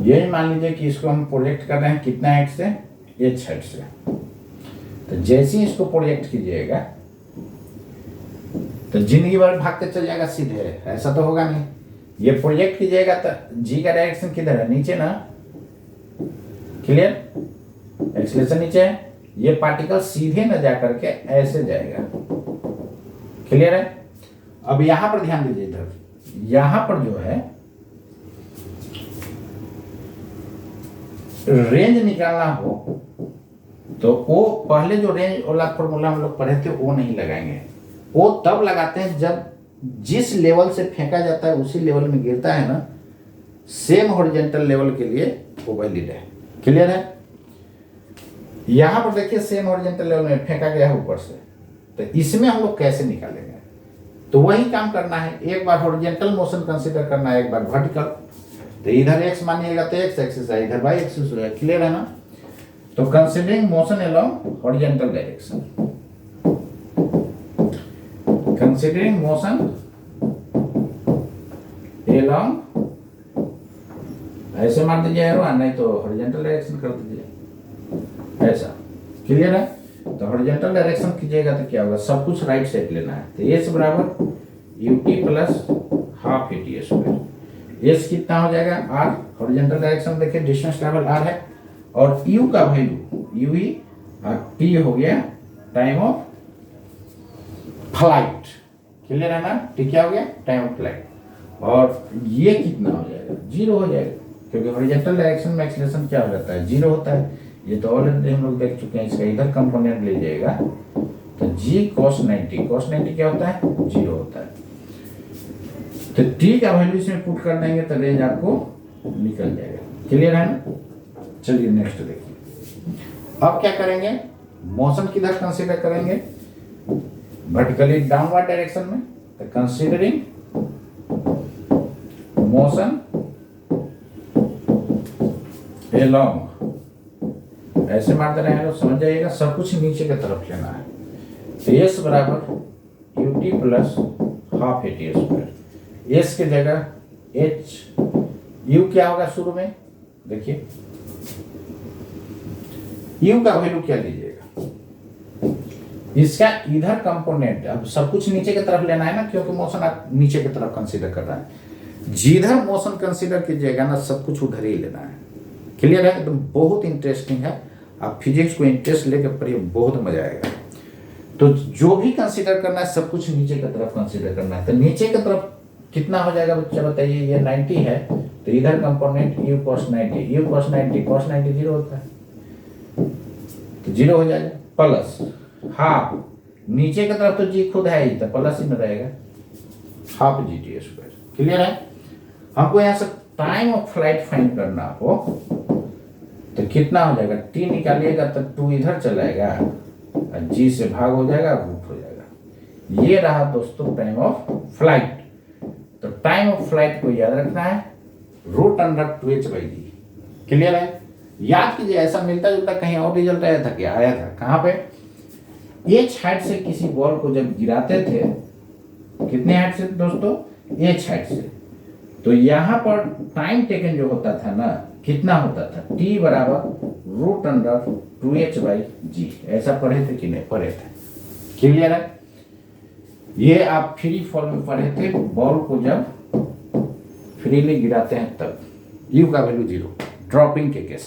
Speaker 1: यही मान लीजिए कि इसको हम प्रोजेक्ट कर रहे हैं कितना हाइट से, h हाइट से। तो जैसे ही इसको प्रोजेक्ट कीजिएगा तो जिंदगी भर भागते चल जाएगा सीधे, ऐसा तो होगा नहीं। ये प्रोजेक्ट कीजिएगा तो जी का डायरेक्शन किधर है, नीचे ना। क्लियर? एक्सीलरेशन नीचे है, ये पार्टिकल सीधे न जा करके ऐसे जाएगा। क्लियर है? अब यहां पर ध्यान दीजिए, इधर यहां पर जो है रेंज निकालना हो तो वो पहले जो रेंज वाला फॉर्मूला हम लोग पढ़े थे वो नहीं लगाएंगे। वो तब लगाते हैं जब जिस लेवल से फेंका जाता है उसी लेवल में गिरता है ना, सेम हॉरिजॉन्टल लेवल के लिए वो वैलिड है। क्लियर है? यहां पर देखिए सेम हॉरिजॉन्टल लेवल में फेंका गया है ऊपर से, तो इसमें हम लोग कैसे निकालेंगे। तो वही काम करना है, एक बार हॉरिजॉन्टल मोशन कंसीडर करना है, एक बार वर्टिकल। तो इधर x मानिएगा तो x एक्सिस है, इधर y एक्सिस है, क्लियर है ना। तो considering motion along horizontal direction, considering motion along, ऐसे मार दीजिए एरो, नहीं तो हॉरिजॉन्टल डायरेक्शन कर दीजिए ऐसा, क्लियर है। तो हॉरिजॉन्टल डायरेक्शन कीजिएगा तो क्या होगा, सब कुछ राइट साइड लेना है। तो एस बराबर UT plus half eighty square. S कितना हो जाएगा आर, हॉरिजॉन्टल डायरेक्शन देखिए डिस्टेंस ट्रैवल आर है, और यू का वैल्यू यू ही, और टी हो गया टाइम ऑफ फ्लाइट, क्लियर है ना। टी क्या हो गया, टाइम ऑफ फ्लाइट। और ये कितना हो जाएगा, जीरो हो जाएगा, क्योंकि हॉरिजॉन्टल डायरेक्शन में एक्सीलरेशन क्या हो जाता है, जीरो होता है। ये तो ऑलरेडी हम लोग देख चुके हैं। इसका इधर कंपोनेंट ले जाएगा तो जी cos 90, cos 90 क्या होता है, जीरो होता है। तो टी का वैल्यू इसमें पुट कर देंगे तो रेंज आपको निकल जाएगा, क्लियर है ना। चलिए नेक्स्ट देखिए, अब क्या करेंगे, मोशन किधर कंसीडर करेंगे, वर्टिकली डाउनवर्ड डायरेक्शन में। तो कंसीडरिंग मोशन अलोंग, ऐसे मार दे रहे हैं लोग, समझ जाइएगा, सब कुछ नीचे की तरफ लेना है। तो एस बराबर U T plus half A T square. S की जगह एच, यू क्या होगा शुरू में, देखिए यू का वैल्यू क्या लीजिएगा, इसका इधर कंपोनेंट, अब सब कुछ नीचे की तरफ लेना है ना, क्योंकि मोशन आप नीचे की तरफ कंसीडर कर रहा है। जिधर मोशन कंसीडर कीजिएगा ना, सब कुछ उधर ही लेना है, क्लियर है। एकदम बहुत इंटरेस्टिंग है, आप फिजिक्स को इंटरेस्ट लेकर पढ़िए, बहुत मजा आएगा। तो जो भी कंसीडर करना है सब कुछ नीचे की तरफ कंसीडर करना है। तो नीचे की तरफ कितना हो जाएगा बच्चा बताइए, ये 90 है, तो इधर component u cos 90, u cos 90, cos 90 zero होता है, तो जीरो हो जाएगा, प्लस हाफ, नीचे की तरफ तो जी खुद है ही, तो प्लस ही में रहेगा half G T square, clear है। हमको यहाँ से टाइम ऑफ फ्लाइट फाइंड करना हो तो कितना हो जाएगा, टी निकालिएगा तो टू इधर चलाएगा, और जी से भाग हो जाएगा, रूट हो जाएगा। ये रहा दोस्तों टाइम ऑफ फ्लाइट। तो टाइम ऑफ फ्लाइट को याद रखना है, रूट अंडर 2h/g, क्लियर है। याद कीजिए, ऐसा मिलता जुलता कहीं और रिजल्ट आया था क्या, आया था कहाँ पे, एच हाइट से किसी बॉल को जब गिराते थे, कितने हाइट से दोस्तों, एच हाइट से, तो यहाँ पर टाइम टेकन जो होता था ना, कितना होता था, t बराबर रूट अंडर 2h/g। ऐसा पढ़े थे कि नहीं पढ़े थे, क्लियर है। ये आप फ्री फॉल में पढ़े थे, बॉल को जब फ्रीली गिराते हैं तब u का वैल्यू जीरो, ड्रॉपिंग के केस।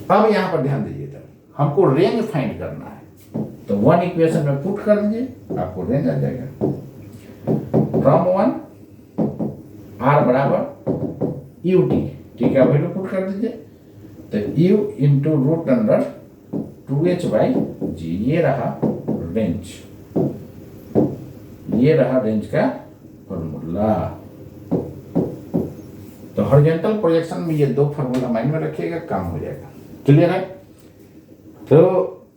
Speaker 1: अब यहाँ पर ध्यान दीजिए, तब हमको रेंज फाइंड करना है, तो वन इक्वेशन में पुट कर दीजिए, आपको रेंज आ जाएगा। फ्रॉम वन आर बराबर यू टी, टी का वैल्यू पुट कर दीजिए, तो you into root under 2h/g, ये रहा रेंज, ये रहा रेंज का फॉर्मूला। तो हॉरिजॉन्टल प्रोजेक्शन में ये दो फॉर्मूला माइंड में रखिएगा, काम हो जाएगा, क्लियर है। तो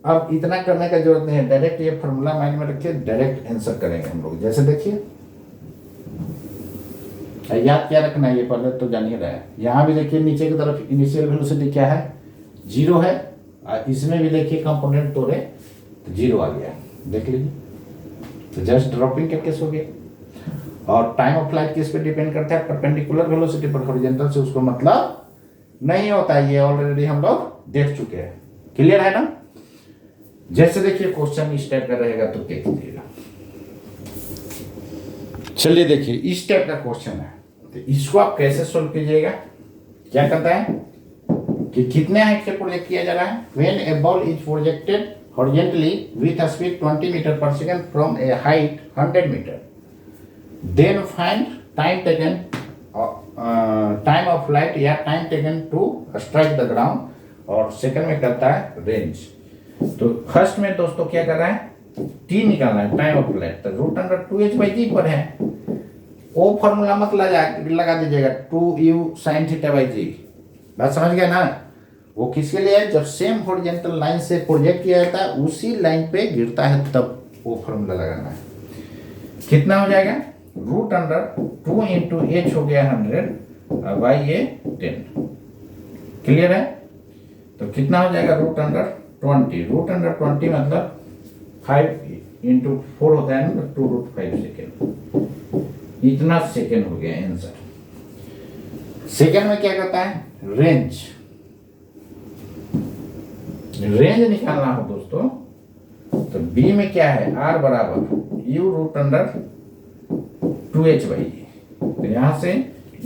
Speaker 1: अब इतना करने का जरूरत नहीं है, डायरेक्ट ये फॉर्मूला माइंड में रखिए, डायरेक्ट आंसर करेंगे हम लोग। जैसे देखिए, याद क्या रखना है, ये पहले तो जान ही रहे हैं। यहाँ भी देखिए नीचे की तरफ इनिशियल वेलोसिटी क्या है, जीरो है, और इसमें भी देखिए कंपोनेंट तोड़े तो जीरो आ गया, देख लीजिए। तो जस्ट ड्रॉपिंग का केस हो गया। और टाइम ऑफ फ्लाइट किस पे डिपेंड करता है, परपेंडिकुलर वेलोसिटी पर, हॉरिजॉन्टल से उसको मतलब नहीं होता है, ये ऑलरेडी हम लोग देख चुके हैं, क्लियर है ना। जैसे देखिए क्वेश्चन इस टाइप का रहेगा तो देख लीजिएगा। चलिए देखिए, इस टाइप का क्वेश्चन है, तो इसको आप कैसे सोल्व कीजिएगा। क्या कहता है कि कितने हाइट से प्रोजेक्ट किया जा रहा है, when a ball is projected horizontally with a speed 20 metre per second from a height 100 metre, then find time taken, time of flight या time taken to strike the ground, और second में करता है range. तो first में दोस्तों क्या कर रहा है, टी निकालना है, टाइम ऑफ फ्लाइट, तो रूट अंडर 2h/g पर है, वो फॉर्मूला मत लगा दीजिएगा, 2u sin θ/g, बात समझ गया ना। वो किसके लिए है, जब सेम हॉरिजॉन्टल लाइन से प्रोजेक्ट किया जाता है, उसी लाइन पे गिरता है, तब वो फॉर्मूला लगाना है। कितना हो जाएगा, रूट अंडर 2 इंटू एच हो गया 100 और वाई ये 10। क्लियर है? तो कितना हो जाएगा, रूट अंडर 20। रूट अंडर 20 मतलब 5 इंटू 4 होता है ना, 2√5 सेकेंड। इतना सेकेंड हो गया आंसर। सेकेंड में क्या करता है, रेंज। रेंज निकालना हो दोस्तों तो बी में क्या है, आर बराबर u root under 2h by g. तो यहां से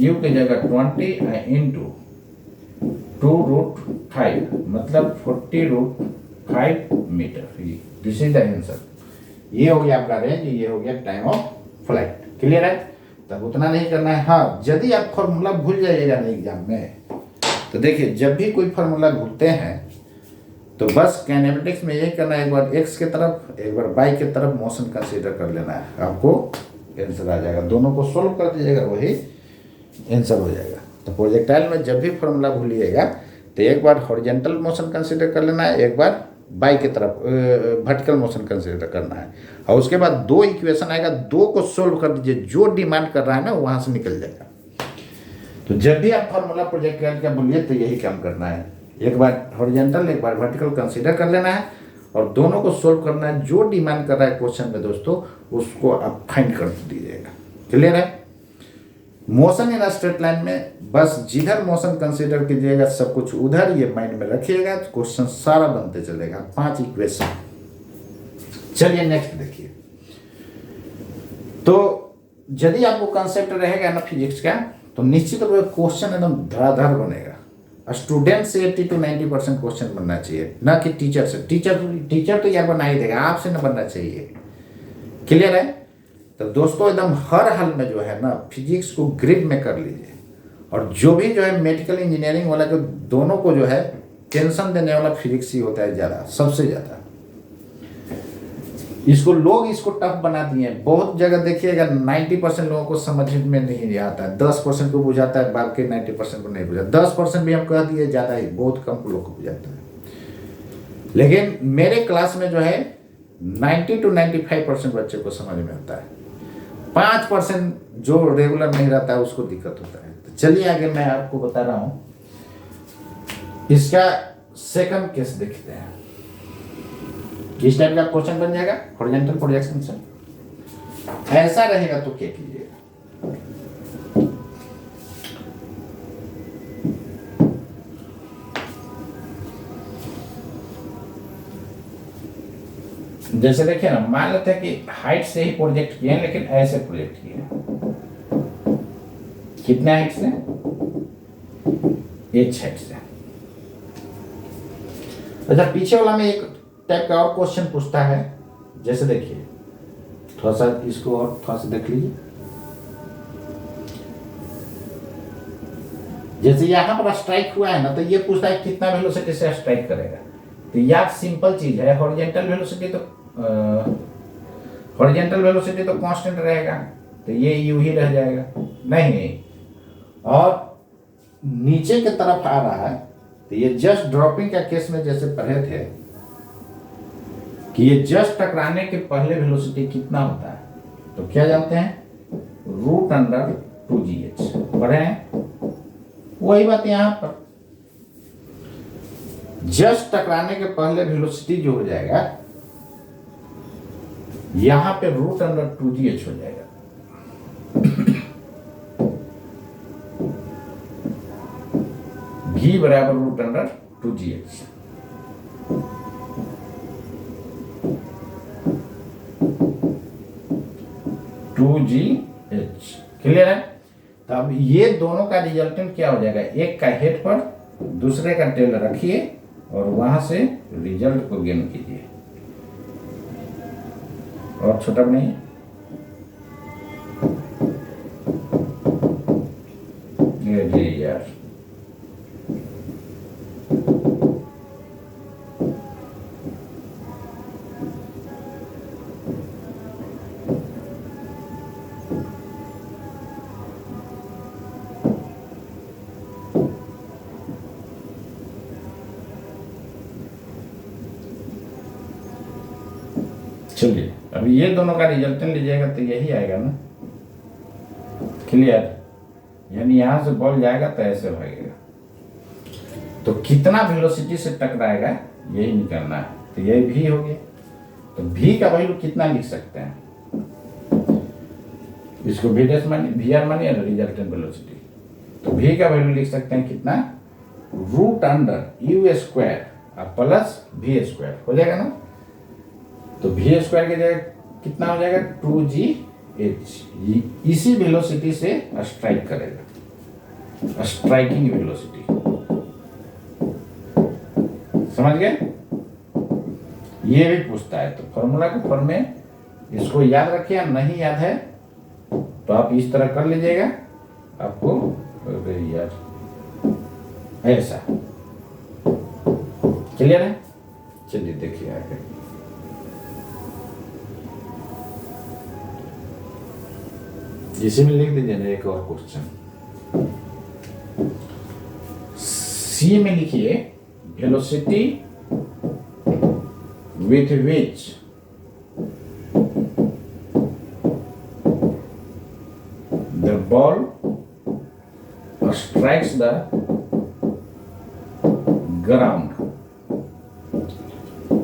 Speaker 1: u की जगह 20 इंटू 2√5 मतलब 40√5 metre. This is the answer. ये हो गया आपका रेंज, ये हो गया टाइम ऑफ फ्लाइट। क्लियर है? तब उतना नहीं करना है। हाँ, यदि आप फॉर्मूला भूल जाइएगा ना एग्जाम में, तो देखिए जब भी कोई फॉर्मूला भूलते हैं तो बस काइनेमेटिक्स में यही करना है, एक बार एक्स के तरफ एक बार वाई के तरफ मोशन कंसीडर कर लेना है, आपको आंसर आ जाएगा। दोनों को सोल्व कर दीजिएगा, वही आंसर हो जाएगा। तो प्रोजेक्टाइल में जब भी फॉर्मूला भूलिएगा तो एक बार हॉरिजॉन्टल मोशन कंसीडर कर लेना है, एक बार बाई की तरफ वर्टिकल मोशन कंसीडर करना है, और उसके बाद दो इक्वेशन आएगा, दो को सोल्व कर दीजिए, जो डिमांड कर रहा है ना वहां से निकल जाएगा। तो जब भी आप फॉर्मूला प्रोजेक्टाइल का भूलिए तो यही काम करना है, एक बार हॉरिजॉन्टल एक बार वर्टिकल कंसीडर कर लेना है और दोनों को सोल्व करना है। जो डिमांड कर रहा है क्वेश्चन में दोस्तों उसको आप फाइंड कर दीजिएगा। क्लियर है? मोशन इन स्ट्रेट लाइन में बस जिधर मोशन कंसीडर कीजिएगा सब कुछ उधर ये माइंड में रखिएगा, तो क्वेश्चन सारा बनते चलेगा। 5 इक्वेशन। चलिए नेक्स्ट देखिए। तो यदि आपको कंसेप्ट रहेगा ना फिजिक्स का तो निश्चित रूप से क्वेश्चन एकदम धड़ाधड़ बनेगा। स्टूडेंट से 80 to 90% क्वेश्चन बनना चाहिए, ना कि टीचर से। टीचर तो यार बना ही देगा, आपसे ना बनना चाहिए। क्लियर है? तो दोस्तों एकदम हर हाल में जो है ना फिजिक्स को ग्रिप में कर लीजिए, और जो भी जो है मेडिकल इंजीनियरिंग वाला जो दोनों को जो है टेंशन देने वाला फिजिक्स ही होता है ज़्यादा, सबसे ज़्यादा। इसको टफ बना दिए। बहुत जगह देखिएगा 90% लोगों को समझ में नहीं आता है, 10% को बुझाता है, बाकी 90% को नहीं बुझाता। 10% भी हम कह दिए ज़्यादा ही, बहुत कम लोग को बुझाता है। लेकिन मेरे क्लास में जो है 90 to 95% बच्चे को समझ में आता है। 5% जो रेगुलर नहीं रहता है उसको दिक्कत होता है। तो चलिए आगे मैं आपको बता रहा हूँ, इसका सेकंड केस देखते हैं। किस टाइप का क्वेश्चन बन जाएगा, हॉरिजॉन्टल प्रोजेक्शन से ऐसा रहेगा तो क्या कीजिएगा। जैसे देखिए ना, मान लेते हैं कि हाइट से ही प्रोजेक्ट किए हैं, लेकिन ऐसे प्रोजेक्ट किए हैं। कितने हाइट से, h हाइट से। अच्छा, पीछे वाला में एक टाइप का और क्वेश्चन पूछता है। जैसे देखिए, थोड़ा सा इसको और थोड़ा सा देख लीजिए। जैसे यहां पर स्ट्राइक हुआ है ना, तो ये पूछता है कितना वेलोसिटी से स्ट्राइक करेगा। तो यह सिंपल चीज है, हॉरिजॉन्टल वेलोसिटी तो कांस्टेंट रहेगा, तो ये यू ही रह जाएगा। नहीं, और नीचे की तरफ आ रहा है तो ये जस्ट ड्रॉपिंग का केस में जैसे पढ़े थे कि ये जस्ट टकराने के पहले वेलोसिटी कितना होता है, तो क्या जानते हैं, √2gh पढ़े हैं। वही बात यहां पर, जस्ट टकराने के पहले वेलोसिटी जो हो जाएगा यहां पे √2gh हो जाएगा। v बराबर √2gh। क्लियर है? तो अब ये दोनों का रिजल्टेंट क्या हो जाएगा, एक का हेड पर दूसरे का टेल रखिए और वहां से रिजल्ट को गेन कीजिए। और छोटा बनाइए। ये यार चलिए अब ये दोनों का रिजल्टेंट लीजिएगा तो यही आएगा ना, क्लियर। यानी यहां से बॉल जाएगा तो ऐसे भागेगा, तो कितना वेलोसिटी से टकराएगा यही निकालना है। तो यही भी हो गया। तो v का वैल्यू कितना लिख सकते हैं, इसको v डैश मानिए, वी आर मानिए रिजल्टेंट वेलोसिटी। तो v का वैल्यू लिख सकते हैं कितना, √u² प्लस v² हो जाएगा ना। तो v² की जगह कितना हो जाएगा 2gh। इसी वेलोसिटी से स्ट्राइक करेगा, स्ट्राइकिंग वेलोसिटी, समझ गए। ये भी पूछता है, तो फॉर्मूला के फॉर्म में इसको याद रखिए, नहीं याद है तो आप इस तरह कर लीजिएगा, आपको याद ऐसा क्लियर है। चलिए देखिए आगे, इसी में लिख दीजिए ना एक और क्वेश्चन। सी में लिखिए velocity with which the ball strikes the ground,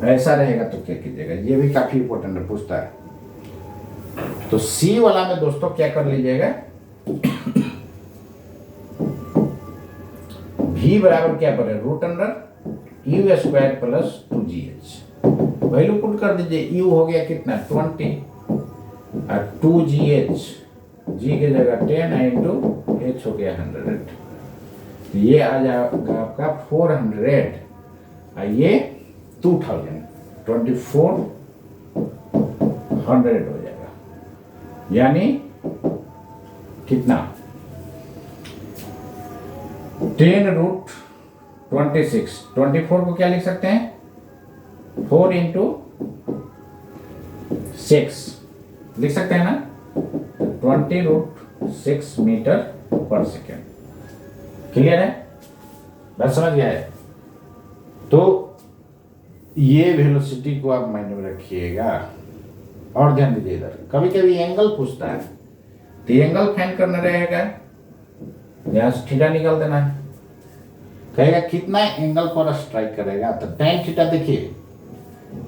Speaker 1: ऐसा रहेगा तो क्या कीजिएगा। ये भी काफी इंपॉर्टेंट है, पूछता है। तो सी वाला में दोस्तों क्या कर लीजिएगा, v बराबर क्या पड़े √u² plus 2gh। Value put कर दीजिए, u हो गया कितना 20 और 2gh, g की जगह 10 इंटू h हो गया 100। तो ये आ जाएगा आपका 400 और ये 2000, 2400 हो जाएगा। यानी कितना 10√26। 24 को क्या लिख सकते हैं 4 इंटू 6 लिख सकते हैं ना, 20√6 मीटर पर सेकेंड। क्लियर है, बात समझ गया है। तो ये वेलोसिटी को आप माइंड में रखिएगा और ध्यान दीजिए। इधर कभी कभी एंगल पूछता है, तो एंगल फाइंड करना रहेगा, यहां से थीटा निकाल देना है। कहेगा कितना एंगल पर स्ट्राइक करेगा, तो tan थीटा देखिए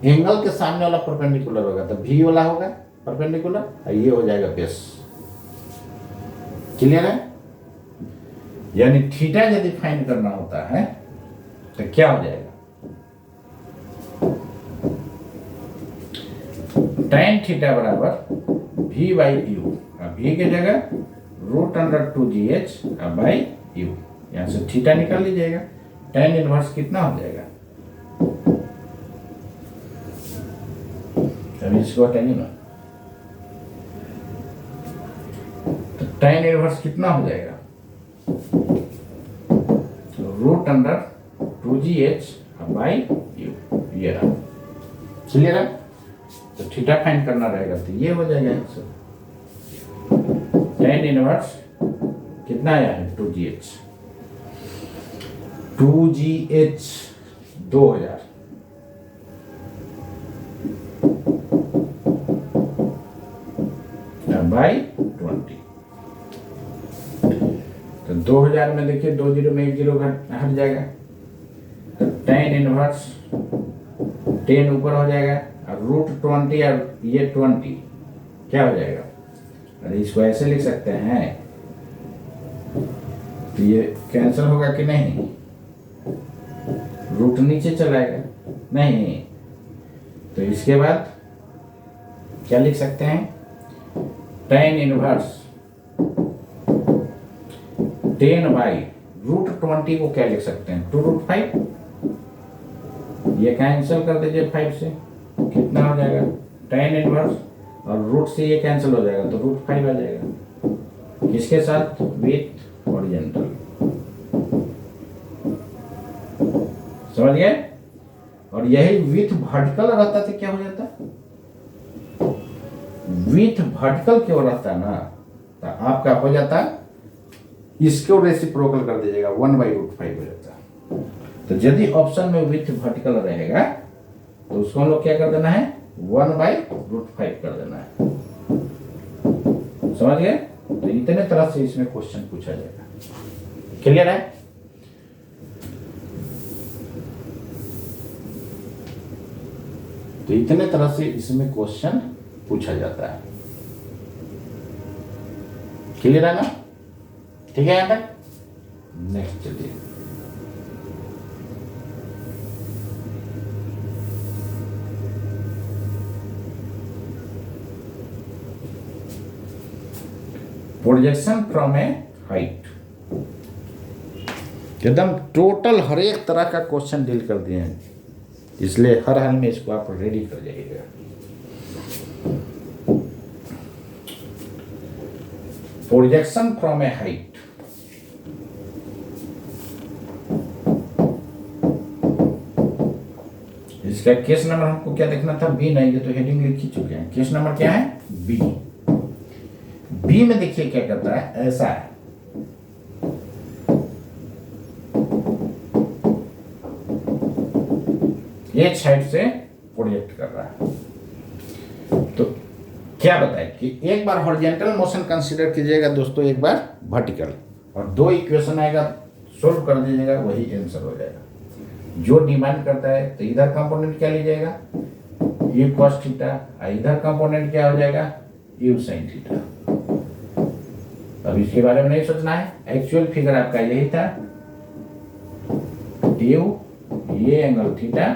Speaker 1: एंगल के सामने वाला परपेंडिकुलर होगा, तो v वाला होगा परपेंडिकुलर और ये हो जाएगा बेस। क्लियर है। यानी थीटा यदि फाइंड करना होता है तो क्या हो जाएगा, tan थीटा बराबर v/u, v की जगह √2gh बाई u, यहां से थीटा निकाल लीजिएगा। tan इनवर्स कितना हो जाएगा, अभी इसको हटाइए ना, तो tan इनवर्स कितना हो जाएगा √2gh बाई u, ये रहा। क्लियर है। तो थीटा फाइंड करना रहेगा तो ये हो जाएगा आंसर। tan इनवर्स कितना आया है 2gh 2000 बाई 20। तो 2000 में देखिए 20 में 1 0 हट जाएगा, तो tan इनवर्स 10 ऊपर हो जाएगा और √20 और ये 20 क्या हो जाएगा। अरे इसको ऐसे लिख सकते हैं, तो ये कैंसिल होगा कि नहीं, रूट नीचे चलाएगा नहीं, तो इसके बाद क्या लिख सकते हैं tan इनवर्स 10 बाई √20 को क्या लिख सकते हैं 2√5। ये कैंसिल कर दीजिए 5 से, कितना हो जाएगा tan इनवर्स और रूट से ये कैंसिल हो जाएगा तो √5 आ जाएगा। किसके साथ, विथ हॉरिजॉन्टल। समझ गए। और यही विथ वर्टिकल रहता तो क्या हो जाता, विथ वर्टिकल क्यों रहता ना, तो आपका हो जाता इसको रेसिप्रोकल कर दीजिएगा 1/√5 हो जाता। तो यदि ऑप्शन में विथ वर्टिकल रहेगा तो उसको हम लोग क्या कर देना है 1/√5 कर देना है। समझ गए? तो इतने तरह से इसमें क्वेश्चन पूछा जाएगा। क्लियर है? तो इतने तरह से इसमें क्वेश्चन पूछा जाता है। क्लियर है ना? ठीक है यहां तक? नेक्स्ट चलिए, प्रोजेक्शन फ्रॉम ए हाइट। एकदम टोटल हर एक तरह का क्वेश्चन डील कर दिए हैं, इसलिए हर हाल में इसको आप रेडी कर जाइएगा। प्रोजेक्शन फ्रॉम ए हाइट, इसका केस नंबर हमको क्या देखना था? बी नहीं, ये तो हेडिंग लिख ही चुके हैं। केस नंबर क्या है? बी। बी में देखिए क्या कहता है, ऐसा है एक साइड से प्रोजेक्ट कर रहा है। तो क्या बताए कि एक बार हॉरिजॉन्टल मोशन कंसीडर कीजिएगा दोस्तों, एक बार वर्टिकल, और दो इक्वेशन आएगा, सोल्व कर दीजिएगा, वही आंसर हो जाएगा। जो डिमांड करता है तो इधर कंपोनेंट क्या लीजिएगा? u cos थीटा, इधर कंपोनेंट क्या हो जाएगा? u sin theta. अब इसके बारे में नहीं सोचना है, एक्चुअल फिगर आपका यही था, u, ये एंगल थीटा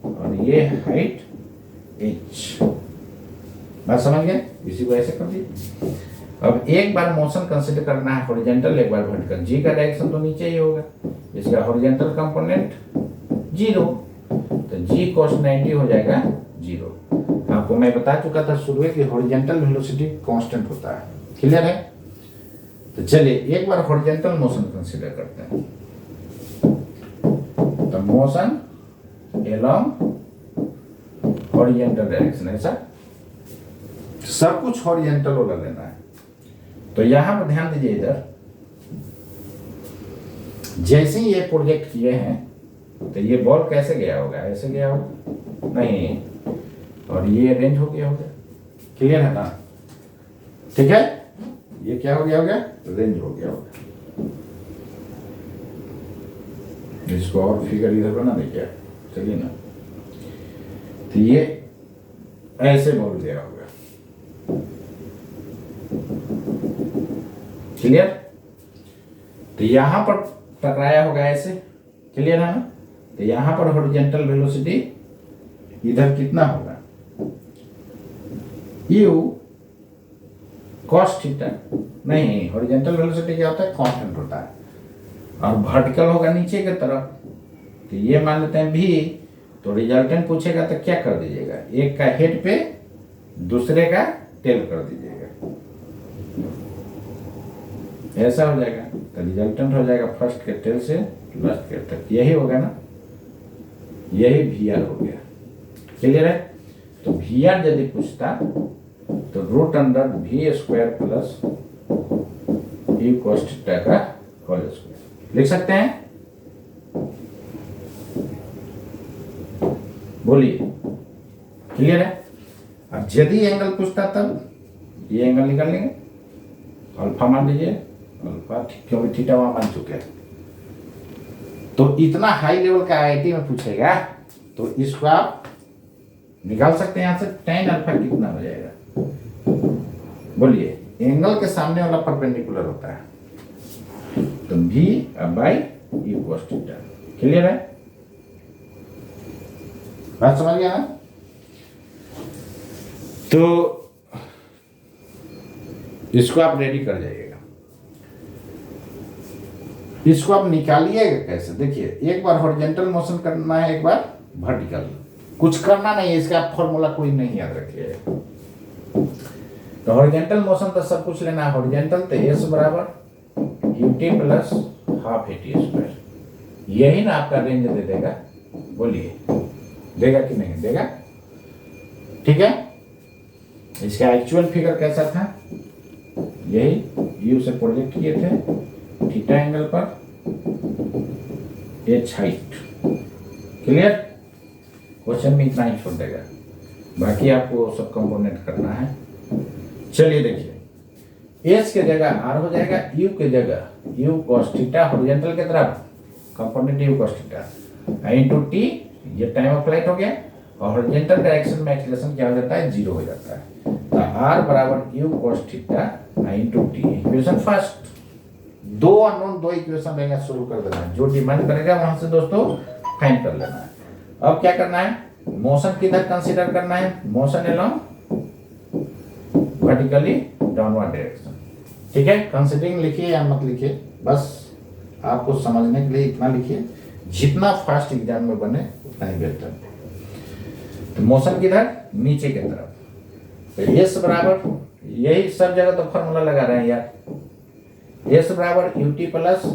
Speaker 1: और ये हाइट h। बात समझ गए? इसी को ऐसे कर दीजिए। अब एक बार मोशन कंसीडर करना है हॉरिजॉन्टल, एक बार वर्टिकल। जी का डायरेक्शन तो नीचे ही होगा, इसका हॉरिजॉन्टल कंपोनेंट 0, तो g cos 90 हो जाएगा 0। आपको मैं बता चुका था शुरू में कि हॉरिजॉन्टल वेलोसिटी कांस्टेंट होता है। क्लियर है? तो चलिए एक बार हॉरिजॉन्टल मोशन कंसीडर करते हैं। तो मोशन along हॉरिजॉन्टल डायरेक्शन, ऐसा सब कुछ हॉरिजॉन्टल वाला लेना है। तो यहां पर ध्यान दीजिए, इधर जैसे ही ये प्रोजेक्ट किए हैं तो ये बॉल कैसे गया होगा? ऐसे गया होगा? नहीं, और ये अरेंज हो गया होगा। क्लियर है ना? ठीक है, ये क्या हो गया होगा? रेंज हो गया होगा। इसको और फिगर इधर बना दे क्या? चलिए ना, तो ये ऐसे बोल गया होगा। क्लियर? तो यहां पर टकराया होगा ऐसे। क्लियर है ना? तो यहां पर हॉरिजॉन्टल वेलोसिटी इधर कितना होगा? u cos theta. नहीं, हॉरिजॉन्टल वेलोसिटी क्या होता है? कांस्टेंट होता है। और वर्टिकल होगा नीचे की तरफ, तो ये मान लेते हैं v। तो रिजल्टेंट पूछेगा तो क्या कर दीजिएगा? एक का हेड पे, दूसरे का टेल कर दीजिएगा, ऐसा हो जाएगा। तो रिजल्टेंट हो जाएगा फर्स्ट के टेल से लास्ट के तक, यही होगा ना? यही वी आर हो गया। क्लियर है? तो वी आर यदि पूछता तो root under v square plus u cos theta का होल स्क्वायर लिख सकते हैं। बोलिए, क्लियर है? अब यदि एंगल पूछता तब ये एंगल निकाल लेंगे, अल्फा मान लीजिए, अल्फा, क्योंकि थीटा वहां मान चुके हैं। तो इतना हाई लेवल का आईआईटी में पूछेगा तो इसको आप निकाल सकते हैं यहां से। tan अल्फा कितना हो जाएगा? बोलिए, एंगल के सामने वाला परपेंडिकुलर होता है, तो v by you cos theta. Clear है? बात समझ गया ना? तो इसको आप रेडी कर जाइएगा। इसको आप निकालिएगा कैसे? देखिए, एक बार हॉरिजॉन्टल मोशन करना है, एक बार वर्टिकल। कुछ करना नहीं है, इसका फॉर्मूला कोई नहीं याद रखिएगा। तो हॉरिजॉन्टल मोशन तो सब कुछ लेना है। हॉरिजॉन्टल तो s बराबर ut plus half at square, यही ना आपका रेंज दे देगा। बोलिए, देगा कि नहीं देगा? ठीक है? इसका एक्चुअल फिगर कैसा था? यही u से प्रोजेक्ट किए थे थीटा एंगल पर, h हाइट। क्लियर? क्वेश्चन में इतना ही छोड़ देगा। बाकी आपको सब कंपोनेंट करना है। चलिए देखिए, एस के जगह आर हो जाएगा, यू के जगह यू कॉस थीटा हॉरिजॉन्टल की तरफ component you cos theta into T, ये टाइम ऑफ फ्लाइट हो गया, और हॉरिजॉन्टल डायरेक्शन में एक्सीलरेशन क्या हो जाता है, जीरो हो जाता है। तो आर बराबर you cos theta into T, equation first. दो अननोन, दो इक्वेशन रहेगा, शुरू कर देना है, जो डिमांड करेगा वहां से दोस्तों फाइंड कर लेना है। अब क्या करना है, मोशन किधर कंसीडर करना है, motion along vertically downward direction. ठीक है, कंसीडरिंग लिखिए या मत लिखिए, बस आपको समझने के लिए इतना लिखिए, जितना फास्ट एग्जाम में बने उतना ही बेहतर। तो मोशन किधर, नीचे की तरफ, तो एस बराबर, यही सब जगह तो फॉर्मूला लगा रहे हैं यार, एस बराबर UT plus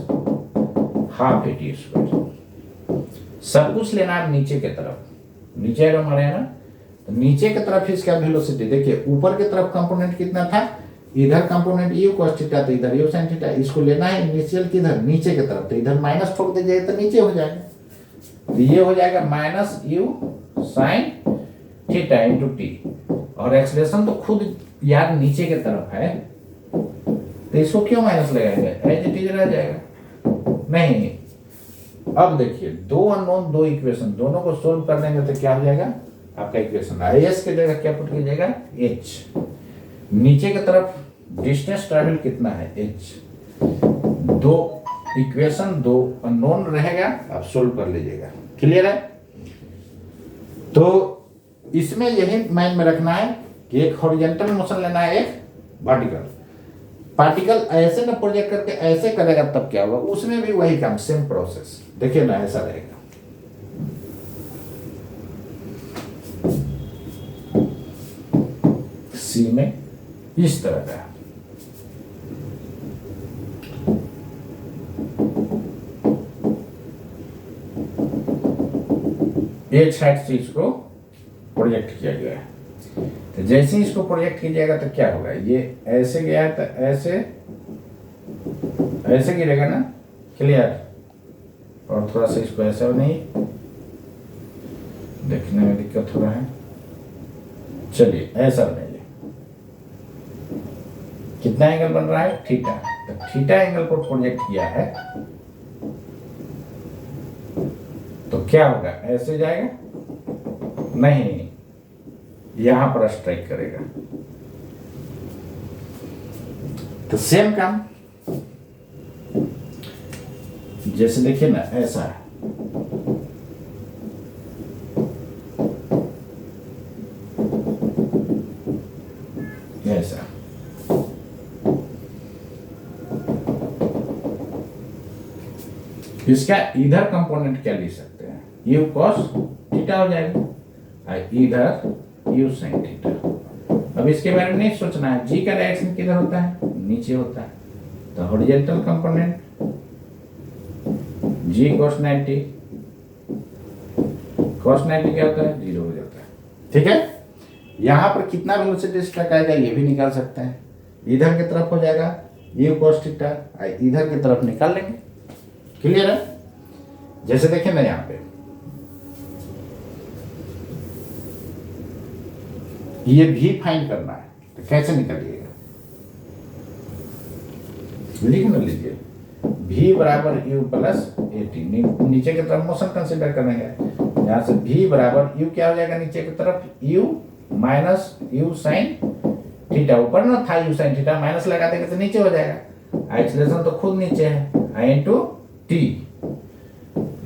Speaker 1: half eighty square. सब कुछ लेना है नीचे की तरफ, नीचे अगर हमारे ना, तो नीचे की तरफ इसका वेलोसिटी देखिए, ऊपर की तरफ कंपोनेंट कितना था, इधर कंपोनेंट यू cos थीटा, तो इधर यू sin थीटा, इसको लेना है इनिशियल किधर, नीचे की तरफ, तो इधर माइनस ठोक दीजिएगा तो नीचे हो जाएगा, तो ये हो जाएगा minus you sin theta into T, और एक्सलेशन तो खुद यार नीचे की तरफ है, तो इसको क्यों माइनस लगाएंगे, एज इट इज रह जाएगा। नहीं, अब देखिए, दो अननोन, दो इक्वेशन, दोनों को सोल्व कर देंगे तो क्या हो जाएगा आपका इक्वेशन, एस की जगह क्या पुट कीजिएगा, एच, नीचे की तरफ डिस्टेंस ट्रैवल कितना है, एच, दो इक्वेशन, दो अननोन रहेगा, आप सोल्व कर लीजिएगा। क्लियर है, तो इसमें यही माइंड में रखना है कि एक हॉरिजॉन्टल मोशन लेना है, एक वर्टिकल। पार्टिकल ऐसे ना प्रोजेक्ट करके ऐसे करेगा तब क्या होगा, उसमें भी वही काम, सेम प्रोसेस, देखिए ना, ऐसा रहेगा। सी में इस तरह का, एक साइड से इसको प्रोजेक्ट किया गया है, तो जैसे इसको प्रोजेक्ट कीजिएगा तो क्या होगा, ये ऐसे गया है तो ऐसे ऐसे गिरेगा ना, क्लियर, और थोड़ा सा इसको ऐसा नहीं, देखने में दिक्कत हो रहा है, चलिए ऐसा बनाइए, कितना एंगल बन रहा है, थीटा, तो थीटा एंगल पर प्रोजेक्ट किया है, तो क्या होगा, ऐसे जाएगा नहीं, यहां पर स्ट्राइक करेगा, तो सेम काम, जैसे देखिए ना, ऐसा है, ऐसा, इसका इधर कंपोनेंट क्या ले सकते हैं, यू कॉस थीटा हो जाएगा, इधर यू sin थीटा। अब इसके बारे में नहीं सोचना है, जी का डायरेक्शन किधर होता है, नीचे होता है, तो हॉरिजॉन्टल कंपोनेंट जी cos 90, cos 90 क्या होता है, जीरो हो जाता है। ठीक है, यहां पर कितना वेलोसिटी स्ट्रक आएगा ये भी निकाल सकते हैं, इधर की तरफ हो जाएगा यू cos थीटा, इधर की तरफ निकाल लेंगे। क्लियर है, जैसे देखें ना, यहां पे ये भी फाइंड करना है, तो कैसे निकालिएगा, लिख न लीजिए, भी बराबर यू प्लस एटी, नीचे की तरफ मोशन कंसिडर करेंगे, यहां से भी बराबर यू क्या हो जाएगा, नीचे की तरफ you minus you sine theta, ऊपर ना था यू साइन थीटा, माइनस लगा देंगे तो नीचे हो जाएगा, एक्सीलरेशन तो खुद नीचे है, आई इंटू टी,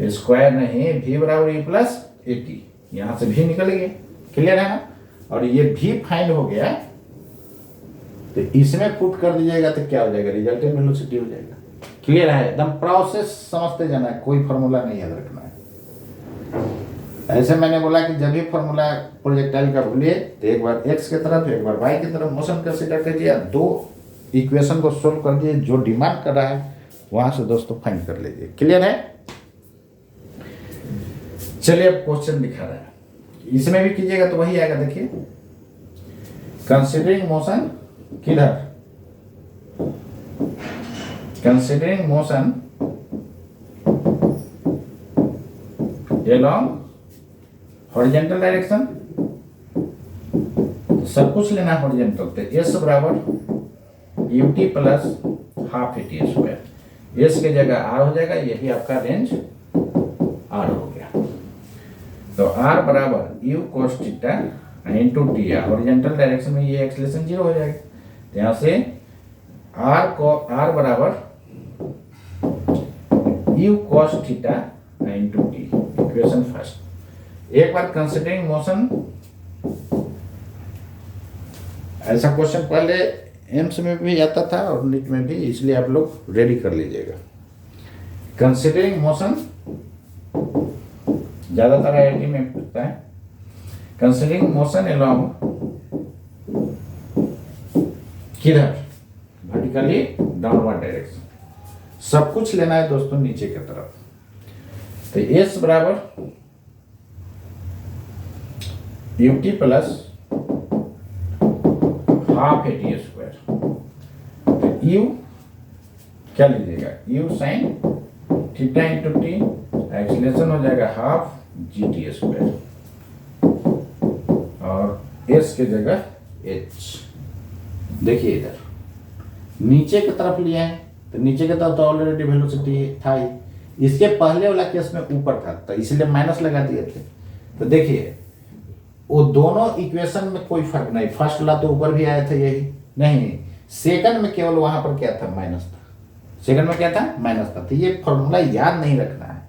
Speaker 1: स्क्वायर नहीं, भी बराबर यू प्लस एटी, यहां से भी निकल गया। क्लियर है ना, और ये भी फाइंड हो गया, तो इसमें पुट कर दीजिएगा तो क्या हो जाएगा, रिजल्टेंट वेलोसिटी हो जाएगा। क्लियर है, एकदम प्रोसेस समझते जाना है, कोई फॉर्मूला नहीं याद रखना है। ऐसे मैंने बोला कि जब भी फॉर्मूला प्रोजेक्टाइल का भूलिए तो एक बार एक्स की तरफ, एक बार वाई की तरफ मोशन कंसीडर कीजिए, दो इक्वेशन को सोल्व कर दिए, जो डिमांड कर रहा है वहां से दोस्तों फाइंड कर लीजिए। क्लियर है, चलिए अब क्वेश्चन दिखा रहा है, इसमें भी कीजिएगा तो वही आएगा। देखिए, कंसीडरिंग मोशन किधर, considering motion along horizontal direction सब कुछ लेना है हॉरिजॉन्टल, तो एस बराबर U T plus half A T square, S की जगह आर हो जाएगा, यही आपका रेंज आर हो गया। तो आर बराबर you cos theta into T R, horizontal direction में ये एक्सेलरेशन 0 हो जाएगा। तो यहाँ से आर बराबर you cos theta into T, equation first. एक बार कंसिडरिंग मोशन, ऐसा क्वेश्चन पहले एम्स में भी आता था और नीट में भी, इसलिए आप लोग रेडी कर लीजिएगा। कंसिडरिंग मोशन ज्यादातर आईआईटी में पूछता है। कंसिडरिंग मोशन अलोंग किधर, वर्टिकली डाउनवर्ड डायरेक्शन, सब कुछ लेना है दोस्तों नीचे की तरफ। तो एस बराबर U T plus half A T square, तो यू क्या लीजिएगा, you sign theta into T, acceleration हो जाएगा हाफ जी टी स्क्वायर, और एस की जगह एच। देखिए इधर नीचे की तरफ लिया है, तो नीचे की तरफ तो ऑलरेडी वेलोसिटी था ही, इसके पहले वाला केस में ऊपर था, तो इसलिए माइनस लगा दिए थे। तो देखिए वो दोनों इक्वेशन में कोई फर्क नहीं, फर्स्ट वाला तो ऊपर भी आया था यही, नहीं सेकंड में केवल वहां पर क्या था, माइनस था, सेकंड में क्या था, माइनस था। तो ये फॉर्मूला याद नहीं रखना है,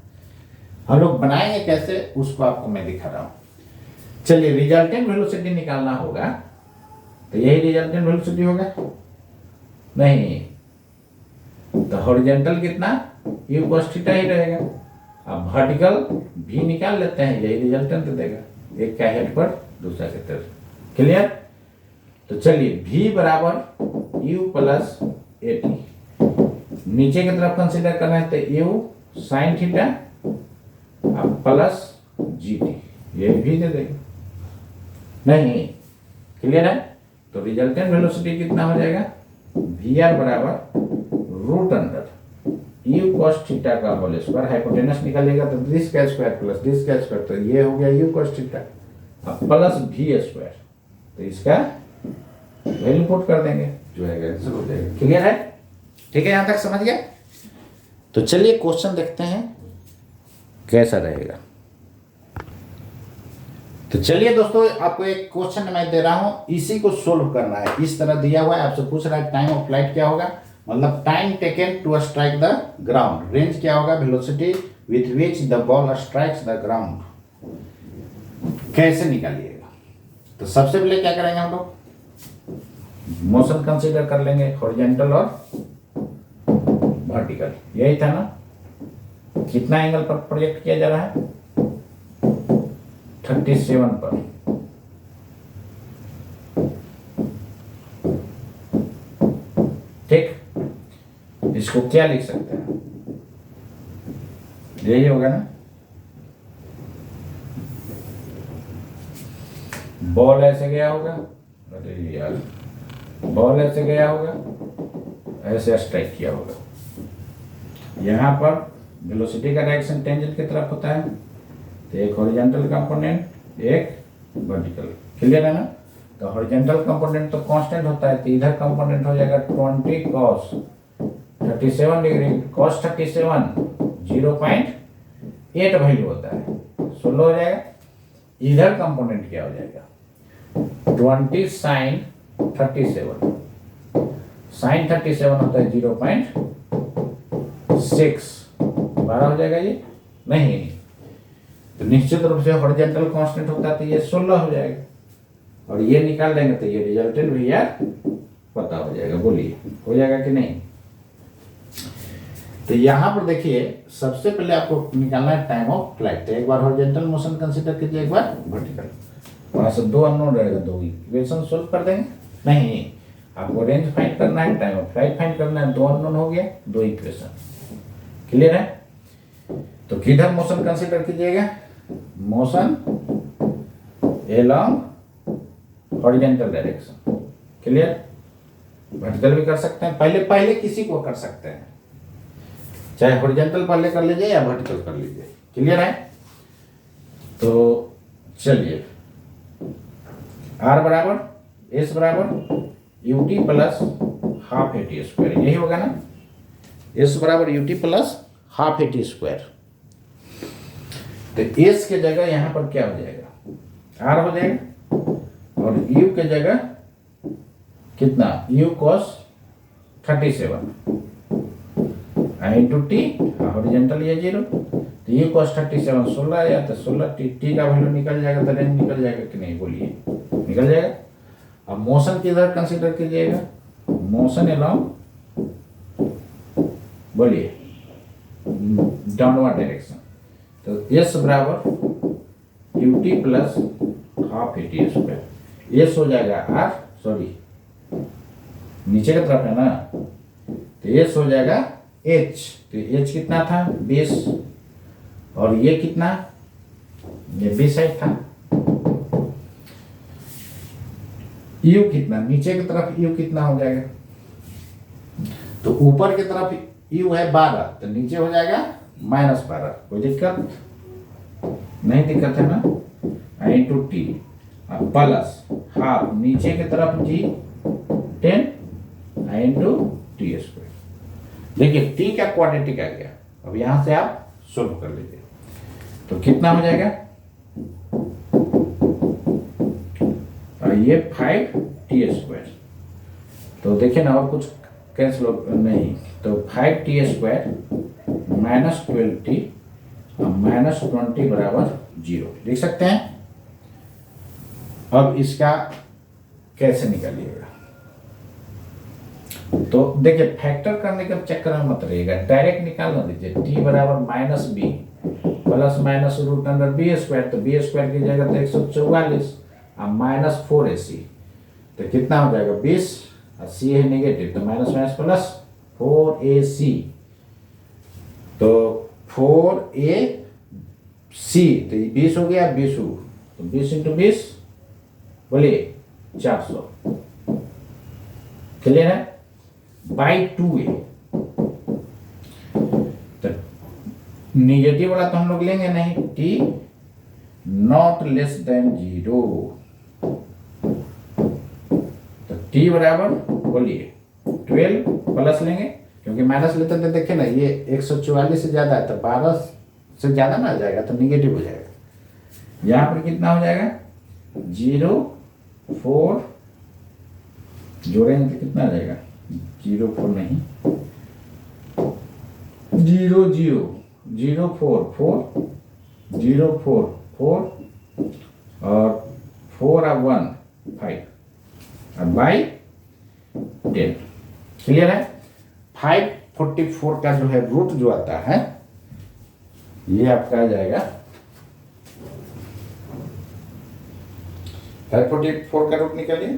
Speaker 1: हम लोग बनाएंगे कैसे उसको आपको मैं दिखा रहा हूं। चलिए रिजल्टेंट वेलोसिटी निकालना होगा, तो यही रिजल्टेंट वेलोसिटी होगा, नहीं तो हॉरिजॉन्टल कितना, यू cos थीटा ही रहेगा। अब वर्टिकल भी निकाल लेते हैं, यही रिजल्टेंट देगा, एक का हेड पर दूसरा के तरफ, क्लियर। तो चलिए v बराबर u प्लस ए टी, नीचे की तरफ कंसीडर करना है, तो u sine theta plus G T, ये भी दे देगा, नहीं क्लियर है। तो रिजल्टेंट वेलोसिटी कितना हो जाएगा, वी आर बराबर root under u cos theta का होल स्क्वायर, हाइपोटेनस निकालेगा तो दिस का स्क्वायर प्लस दिस का स्क्वायर, तो ये हो गया u cos theta plus v square, तो इसका वैल्यू पुट कर देंगे, जो है आंसर हो जाएगा। क्लियर है, ठीक है, यहां तक समझ गए। तो चलिए क्वेश्चन देखते हैं कैसा रहेगा। तो चलिए दोस्तों आपको एक क्वेश्चन मैं दे रहा हूं, इसी को सोल्व करना है। इस तरह दिया हुआ है, आपसे पूछ रहा है टाइम ऑफ फ्लाइट क्या होगा, मतलब time taken to strike the ground, range क्या होगा, velocity with which the ball strikes the ground, कैसे निकालिएगा। तो सबसे पहले क्या करेंगे हम लोग, मोशन कंसीडर कर लेंगे, हॉरिजॉन्टल और वर्टिकल, यही था ना। कितना एंगल पर प्रोजेक्ट किया जा रहा है, 37 पर, ठीक। इसको क्या लिख सकते हैं, यही होगा ना, बॉल ऐसे गया होगा, अरे यार बॉल ऐसे गया होगा, ऐसे स्ट्राइक किया होगा, यहाँ पर वेलोसिटी का डायरेक्शन टेंजेंट की तरफ होता है, तो एक हॉरिजॉन्टल कंपोनेंट एक वर्टिकल, क्लियर है ना। तो हॉरिजॉन्टल कंपोनेंट तो कांस्टेंट होता है, तो इधर कंपोनेंट हो जाएगा 20 cos 37 डिग्री, cos 37 0.8 वैल्यू होता है, 16 हो जाएगा। इधर कंपोनेंट क्या हो जाएगा, 20 sin 37, sin 37 होता है 0.6, 12 हो जाएगा ये, नहीं तो निश्चित रूप से हॉरिजॉन्टल कांस्टेंट होता है, तो ये 16 हो जाएगा, और ये निकाल देंगे तो ये रिजल्टेंट भी यार पता हो जाएगा। बोलिए हो जाएगा कि नहीं। तो यहाँ पर देखिए सबसे पहले आपको निकालना है टाइम ऑफ फ्लाइट, तो एक बार हॉरिजॉन्टल मोशन कंसीडर कीजिए, एक बार वर्टिकल, वहां से दो अननोन रहेगा, दो इक्वेशन सोल्व कर देंगे, नहीं आपको रेंज फाइंड करना है, टाइम ऑफ फ्लाइट फाइंड करना है, दो अननोन हो गया, दो इक्वेशन, क्लियर है। तो किधर मोशन कंसीडर कीजिएगा, motion along horizontal direction, clear. Vertical भी कर सकते हैं, पहले किसी को कर सकते हैं, चाहे हॉरिजॉन्टल पहले कर लीजिए या वर्टिकल कर लीजिए, क्लियर है। तो चलिए आर बराबर एस बराबर U T plus half A T square, यही होगा ना। एस बराबर U T plus half A T square. तो एस के जगह यहां पर क्या हो जाएगा, आर हो जाएगा, और यू के जगह कितना, you cos 37 into T, horizontal ये 0, तो यू कॉस 37 16 आया, तो 16 टी का वैल्यू निकल जाएगा, तो रेंज निकल जाएगा कि नहीं, बोलिए निकल जाएगा। अब मोशन किधर कंसीडर कीजिएगा, मोशन अलोंग, बोलिए डाउनवर्ड डायरेक्शन, तो एस बराबर U T plus half A T square, S हो जाएगा आर, सॉरी नीचे की तरफ है ना, तो एस हो जाएगा एच, तो एच कितना था 20, और ये कितना, ये 20 था। यू कितना, नीचे की तरफ यू कितना हो जाएगा, तो ऊपर की तरफ यू है 12, तो नीचे हो जाएगा -12, कोई दिक्कत नहीं, दिक्कत है ना, इंटू टी प्लस हाफ, नीचे की तरफ जी 10 इंटू टी स्क्वायर। देखिए टी का क्वाड्रेटिक आ गया, अब यहां से आप सोल्व कर लीजिए, तो कितना हो जाएगा, ये 5 टी स्क्वायर, तो देखिए ना, और कुछ कैंसिल नहीं, तो 5 टी स्क्वायर -12 टी -20 बराबर 0 लिख सकते हैं। अब इसका कैसे निकालिएगा, तो देखिए फैक्टर करने के चक्कर में मत रहिएगा, डायरेक्ट निकालना दीजिए, टी बराबर -b plus minus root under b square, तो बी स्क्वायर की जगह तो 144 और -4ac, तो कितना हो जाएगा 20, और सी है नेगेटिव, तो माइनस माइनस प्लस 4ac, तो 4ac, तो 20 हो गया 20, तो 20 इंटू 20 बोलिए 400, क्लियर है, बाई 2a, तो निगेटिव वाला तो हम लोग लेंगे नहीं, टी नॉट लेस देन 0, तो टी बराबर बोलिए 12 प्लस लेंगे, क्योंकि माइनस लेते थे, देखे ना ये 144 से ज्यादा है, तो 12 से ज्यादा ना आ जाएगा, तो निगेटिव हो जाएगा, यहां पर कितना हो जाएगा 0 4 जोड़ेंगे तो कितना आ जाएगा 0 4 नहीं 0 0 0 4 4 0 4 4 और 4 और 1 5 और बाई 10, क्लियर है। 544 का जो है रूट जो आता है, ये आपका आ जाएगा 544 का रूट निकालिए,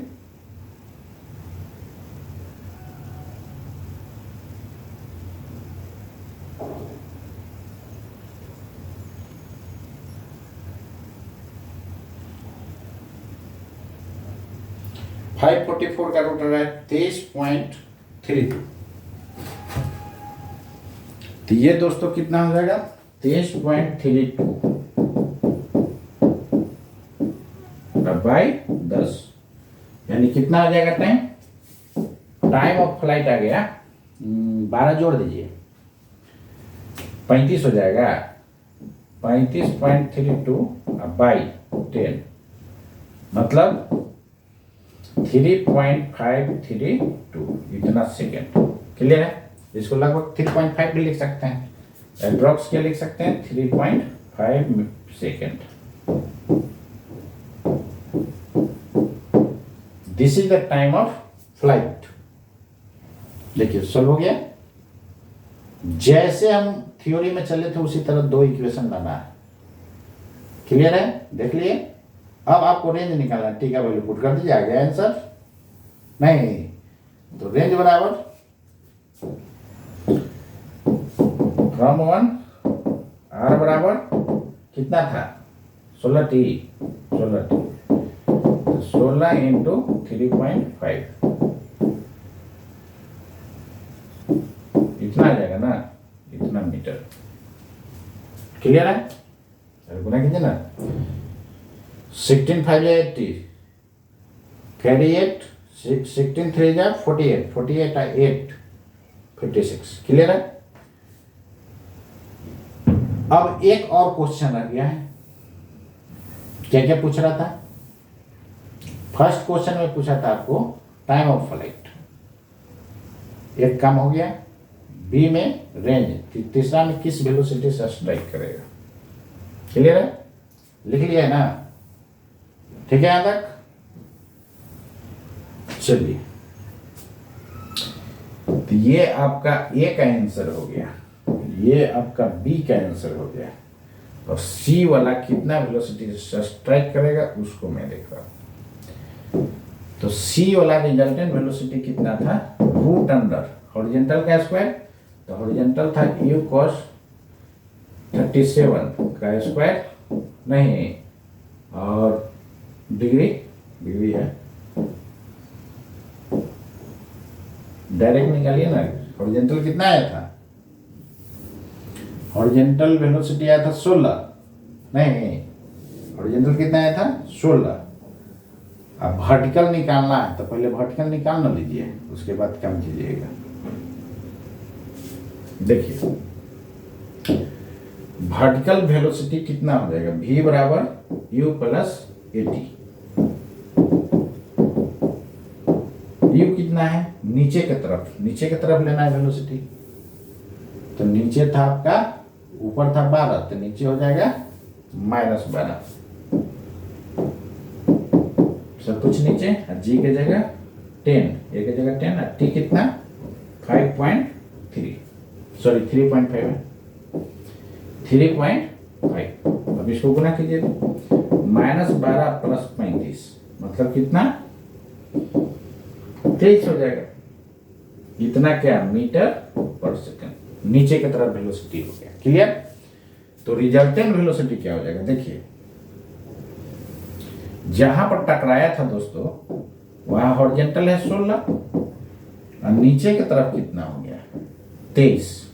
Speaker 1: फाइव 44 का रूट आ रहा है 23.32, तो ये दोस्तों कितना हो जाएगा 23.32 बाई 10, यानी कितना आ जाएगा टाइम ऑफ फ्लाइट आ गया 12 जोड़ दीजिए 35 हो जाएगा, 35.32 बाई 10 मतलब 3.532 इतना सेकेंड, क्लियर है। इसको लगभग 3.5 भी लिख सकते हैं, अप्रॉक्स क्या लिख सकते हैं 3.5 second. This is the time of flight. देखिए सॉल्व हो गया, जैसे हम थ्योरी में चले थे उसी तरह दो इक्वेशन लाना है, क्लियर है, देख लिए। अब आपको रेंज निकालना है, टी का वैल्यू पुट कर दीजिए, आ गया आंसर, नहीं तो रेंज बराबर फ्रॉम 1 आर बराबर कितना था 16 इंटू 3.5 इतना आ जाएगा ना, इतना मीटर, क्लियर है। गुना कीजिए ना, 16 5 80, कैरी 8, 16 3 जा 48, 48 8 56। क्लियर है। अब एक और क्वेश्चन रह गया है। क्या क्या पूछ रहा था? फर्स्ट क्वेश्चन में पूछा था आपको टाइम ऑफ फ्लाइट, एक काम हो गया। बी में रेंज, तीसरा में किस वेलोसिटी से स्ट्राइक करेगा। क्लियर है, लिख लिया है ना? ठीक है यहां तक? चलिए, तो ये आपका ए का आंसर हो गया, ये आपका बी का आंसर हो गया, और सी वाला कितना वेलोसिटी से स्ट्राइक करेगा उसको मैं देख रहा हूं। तो सी वाला रिजल्टेंट वेलोसिटी कितना था? रूट अंडर हॉरिजॉन्टल का स्क्वायर, तो हॉरिजॉन्टल था u cos 37 का स्क्वायर, नहीं, और डिग्री है, डायरेक्ट निकालिए ना। हॉरिजॉन्टल कितना आया था? हॉरिजॉन्टल वेलोसिटी आया था 16, नहीं, हॉरिजॉन्टल कितना आया था? 16। अब वर्टिकल निकालना है तो पहले वर्टिकल निकाल ना लीजिए, उसके बाद काम कीजिएगा। देखिए, वर्टिकल वेलोसिटी कितना हो जाएगा? v बराबर u प्लस एटी। u कितना है? नीचे की तरफ लेना है वेलोसिटी। तो नीचे था आपका, ऊपर था 12, तो नीचे हो जाएगा -12, सब कुछ नीचे। जी की जगह 10, ए की जगह 10, और टी कितना? 5.3, सॉरी 3.5 है, 3.5। अब इसको गुना कीजिए, -12 प्लस 35 मतलब कितना? 23 हो जाएगा। इतना क्या? Metre per second. नीचे की तरफ वेलोसिटी हो गया। क्लियर? तो रिजल्टेंट वेलोसिटी क्या हो जाएगा? देखिए, जहां पर टकराया था दोस्तों, वहां हॉरिजॉन्टल है 16, और नीचे की तरफ कितना हो गया? 23।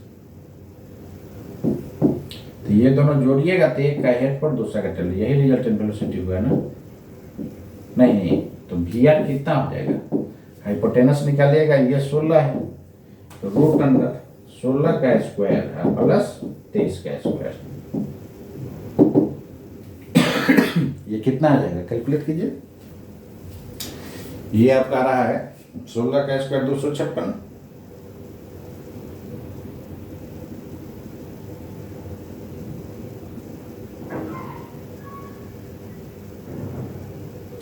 Speaker 1: तो ये दोनों जोड़िएगा तो एक का हेड पर, दूसरा का टेल, यही रिजल्टेंट वेलोसिटी हुआ ना? नहीं, तो वीआर कितना हो जाएगा? हाइपोटेनस निकालिएगा, ये 16 है, तो रूट अंडर 16 का स्क्वायर है प्लस 23 का स्क्वायर, ये कितना आ जाएगा? कैलकुलेट कीजिए। ये आपका आ रहा है 16 का स्क्वायर 256,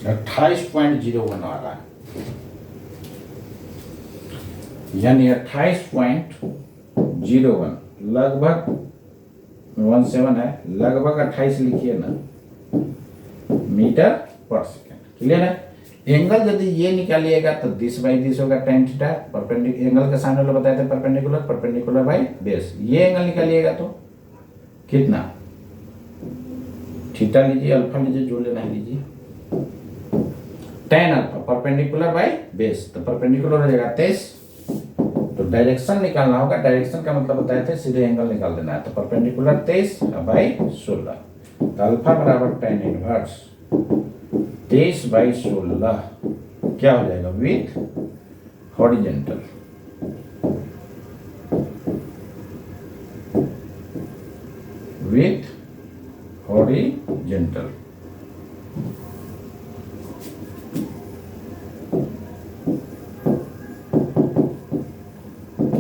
Speaker 1: $28.01 आ रहा है, यानी 28.01, लगभग 17 है, लगभग 28 लिखिए ना, मीटर पर सेकेंड। क्लियर है? एंगल यदि ये निकालिएगा तो 10/10 होगा tan थीटा, परपेंडिकुलर एंगल के सामने वाला बताए थे, परपेंडिकुलर बाय बेस। ये एंगल निकालिएगा तो कितना? थीटा लीजिए, अल्फा लीजिए, जो लेना है लीजिए, tan alpha perpendicular by base, तो परपेंडिकुलर हो जाएगा 23। तो डायरेक्शन निकालना होगा, डायरेक्शन का मतलब बताए थे, सीधे एंगल निकाल देना है, तो परपेंडिकुलर 23 बाय 16, तो अल्फा बराबर tan इनवर्स 23/16 क्या हो जाएगा? With horizontal, with horizontal.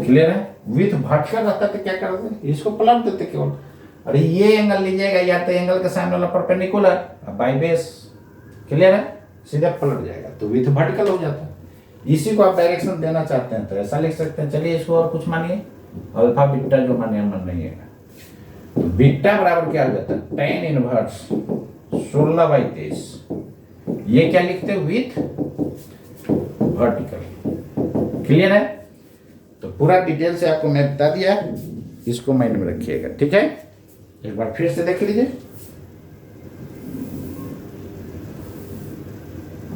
Speaker 1: Clear है? विथ वर्टिकल रहता तो क्या करते? इसको पलट देते केवल। अरे ये एंगल लीजिएगा, या तो एंगल के सामने वाला परपेंडिकुलर बाय बेस। क्लियर है? सीधा पलट जाएगा, तो विथ वर्टिकल हो जाता है। इसी को आप डायरेक्शन देना चाहते हैं तो ऐसा लिख सकते हैं। चलिए इसको और कुछ मानिए, अल्फा बीटा जो मानिए मन नहीं है, तो बीटा बराबर क्या हो जाता है? tan inverse 16/23। ये क्या लिखते हैं? With vertical. क्लियर है? तो पूरा डिटेल से आपको मैं बता दिया, इसको माइंड में रखिएगा। ठीक है, एक बार फिर से देख लीजिए।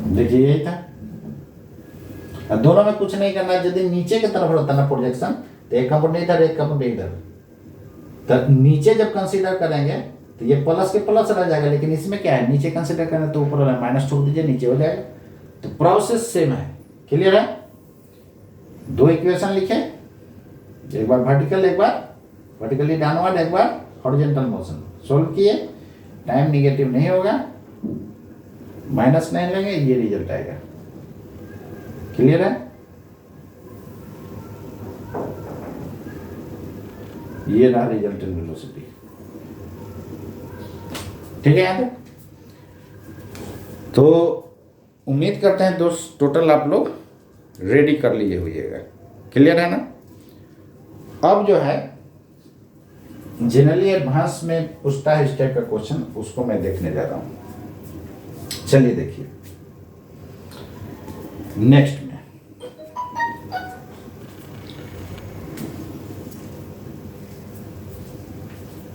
Speaker 1: देखिए यही था, अब दोनों में कुछ नहीं करना। यदि नीचे की तरफ होता ना प्रोजेक्शन, तो एक कंपोनेंट इधर, एक कंपोनेंट इधर, तो नीचे जब कंसीडर करेंगे तो ये प्लस के प्लस रह जाएगा, लेकिन इसमें क्या है? नीचे कंसीडर करें तो ऊपर वाला माइनस छोड़ दीजिए, नीचे हो जाएगा। तो प्रोसेस सेम है। क्लियर है? दो इक्वेशन लिखे, एक बार वर्टिकल, एक बार वर्टिकली डाउनवर्ड, एक बार हॉरिजॉन्टल मोशन। सोल्व किए, टाइम निगेटिव नहीं होगा, माइनस नहीं लेंगे, ये रिजल्ट आएगा। क्लियर है? ये रहा रिजल्टेंट वेलोसिटी। ठीक है यहाँ पे? तो उम्मीद करते हैं दोस्त टोटल आप लोग रेडी कर लिए होइएगा। क्लियर है ना? अब जो है जनरली एडवांस में पूछता है इस टाइप का क्वेश्चन, उसको मैं देखने जा रहा हूं। चलिए देखिए नेक्स्ट में।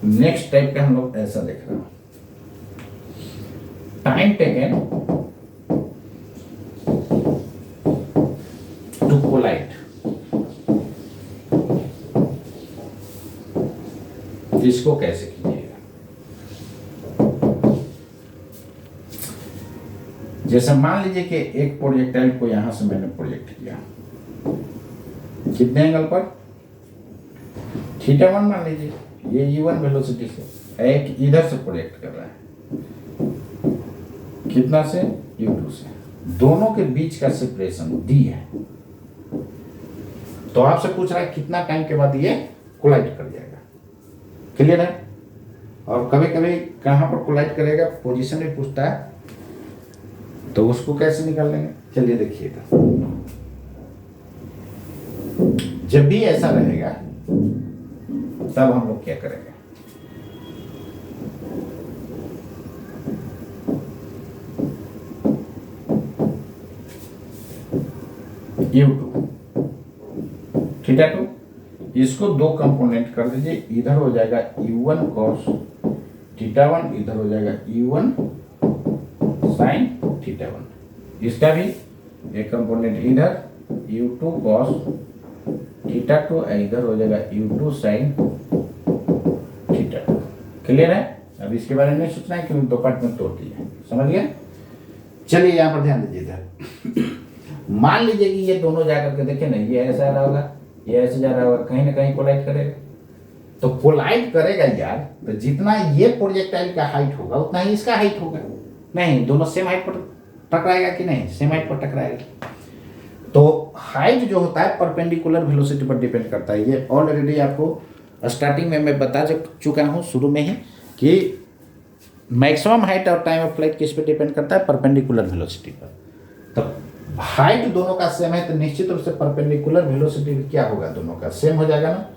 Speaker 1: नेक्स्ट टाइप का हम लोग ऐसा देख रहे हैं, टाइम टेकन टू कोलाइड। इसको कैसे कीजिएगा? जैसे मान लीजिए कि एक प्रोजेक्टाइल को यहां से मैंने प्रोजेक्ट किया, कितने एंगल पर? θ1 मान लीजिए, ये u1 वेलोसिटी से, एक इधर से प्रोजेक्ट कर रहा है, कितना से? u2 से। दोनों के बीच का सेपरेशन d है। तो आपसे पूछ रहा है कितना टाइम के बाद ये कोलाइड कर जाएगा। क्लियर है? और कभी कभी कहां पर कोलाइड करेगा पोजीशन भी पूछता है, तो उसको कैसे निकाल लेंगे? चलिए देखिएगा। जब भी ऐसा रहेगा तब हम लोग क्या करेंगे? u2 θ2, इसको दो कंपोनेंट कर दीजिए। इधर हो जाएगा u1 cos θ1, इधर हो जाएगा u1 sin θ1। इसका भी एक कंपोनेंट इधर u2 cos θ2, इधर हो जाएगा u2 sin θ2। क्लियर है? अब इसके बारे में नहीं सोचना है क्योंकि दो पार्ट में तोड़ दिया। समझ गए? चलिए यहाँ पर ध्यान दीजिए। इधर मान लीजिए कि ये दोनों जाकर के देखें ना, ये ऐसा रहा होगा, ये ऐसे जा रहा होगा, कहीं ना कहीं कोलाइड करेगा। तो कोलाइड करेगा यार, तो जितना ये प्रोजेक्टाइल का हाइट होगा उतना ही इसका हाइट होगा। नहीं, दोनों सेम हाइट पर टकराएगा कि नहीं? सेम हाइट पर टकराएगा। तो हाइट जो होता है परपेंडिकुलर वेलोसिटी पर डिपेंड करता है। ये ऑलरेडी आपको स्टार्टिंग में मैं बता चुका हूँ शुरू में ही कि मैक्सिमम हाइट और टाइम ऑफ फ्लाइट किस पे डिपेंड करता है? परपेंडिकुलर वेलोसिटी पर। तो हाइट दोनों का सेम है तो निश्चित रूप से परपेंडिकुलर वेलोसिटी क्या होगा? दोनों का सेम हो जाएगा ना।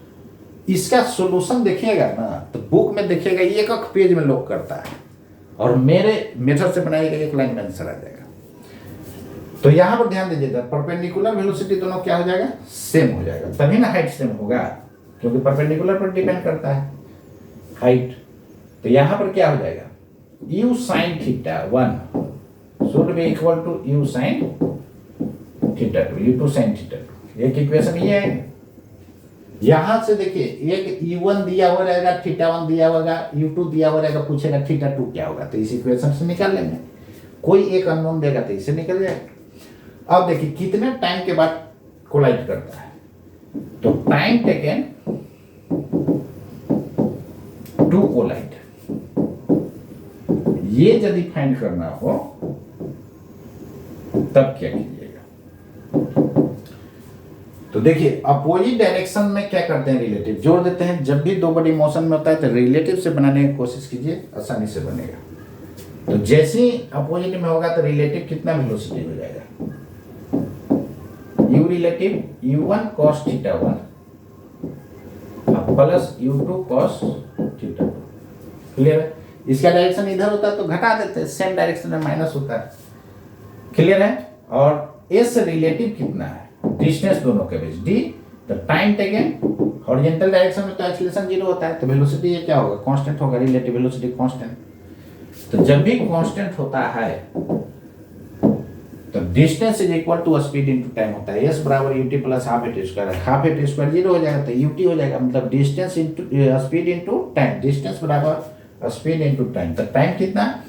Speaker 1: इसका सॉल्यूशन देखिएगा ना तो बुक में देखिएगा एक एक पेज में लॉक करता है, और मेरे मेथड से बनाई गई एक लाइन में आंसर आ जाएगा। तो यहां पर ध्यान दीजिएगा, परपेंडिकुलर वेलोसिटी दोनों क्या हो जाएगा? सेम हो जाएगा, तभी ना हाइट सेम होगा, क्योंकि परपेंडिकुलर पर डिपेंड करता है हाइट। तो यहां पर क्या हो जाएगा? u sin θ1 should be equal to u sin θ2, u2 sin θ2। एक इक्वेशन ये है। यहां से देखिए, एक u1 दिया हुआ रहेगा, θ1 दिया होगा, u2 दिया हुआ रहेगा, पूछेगा θ2 क्या होगा, तो इस इक्वेशन से निकाल लेंगे। कोई एक अननोन देगा तो इससे निकल जाएगा। अब देखिए कितने टाइम के बाद कोलाइड करता है, तो टाइम टेकन टू कोलाइड, ये यदि फाइंड करना हो तब क्या कीजिएगा? तो देखिए अपोजिट डायरेक्शन में क्या करते हैं? रिलेटिव जोड़ देते हैं। जब भी दो बॉडी मोशन में होता है तो रिलेटिव से बनाने की कोशिश कीजिए, आसानी से बनेगा। तो जैसे ही अपोजिट में होगा तो रिलेटिव कितना वेलोसिटी हो जाएगा? u relative u1 cos θ1 plus u2 cos θ2। Clear है? इसका डायरेक्शन इधर होता है तो घटा देते हैं, सेम डायरेक्शन में माइनस होता है। क्लियर है? और एस रिलेटिव कितना है? डिस्टेंस दोनों के बीच d, तो टाइम टेकन हॉरिजॉन्टल डायरेक्शन में तो एक्सीलरेशन 0 होता है, तो वेलोसिटी ये क्या होगा? कांस्टेंट होगा, रिलेटिव वेलोसिटी कांस्टेंट। तो जब भी कांस्टेंट होता है तो distance is equal to speed into time होता है। s बराबर ut plus half at square है, हाफ एट स्क्वायर 0 हो जाएगा तो ut हो जाएगा, मतलब distance into speed into time. Distance बराबर स्पीड इनटू टाइम, तो टाइम कितना?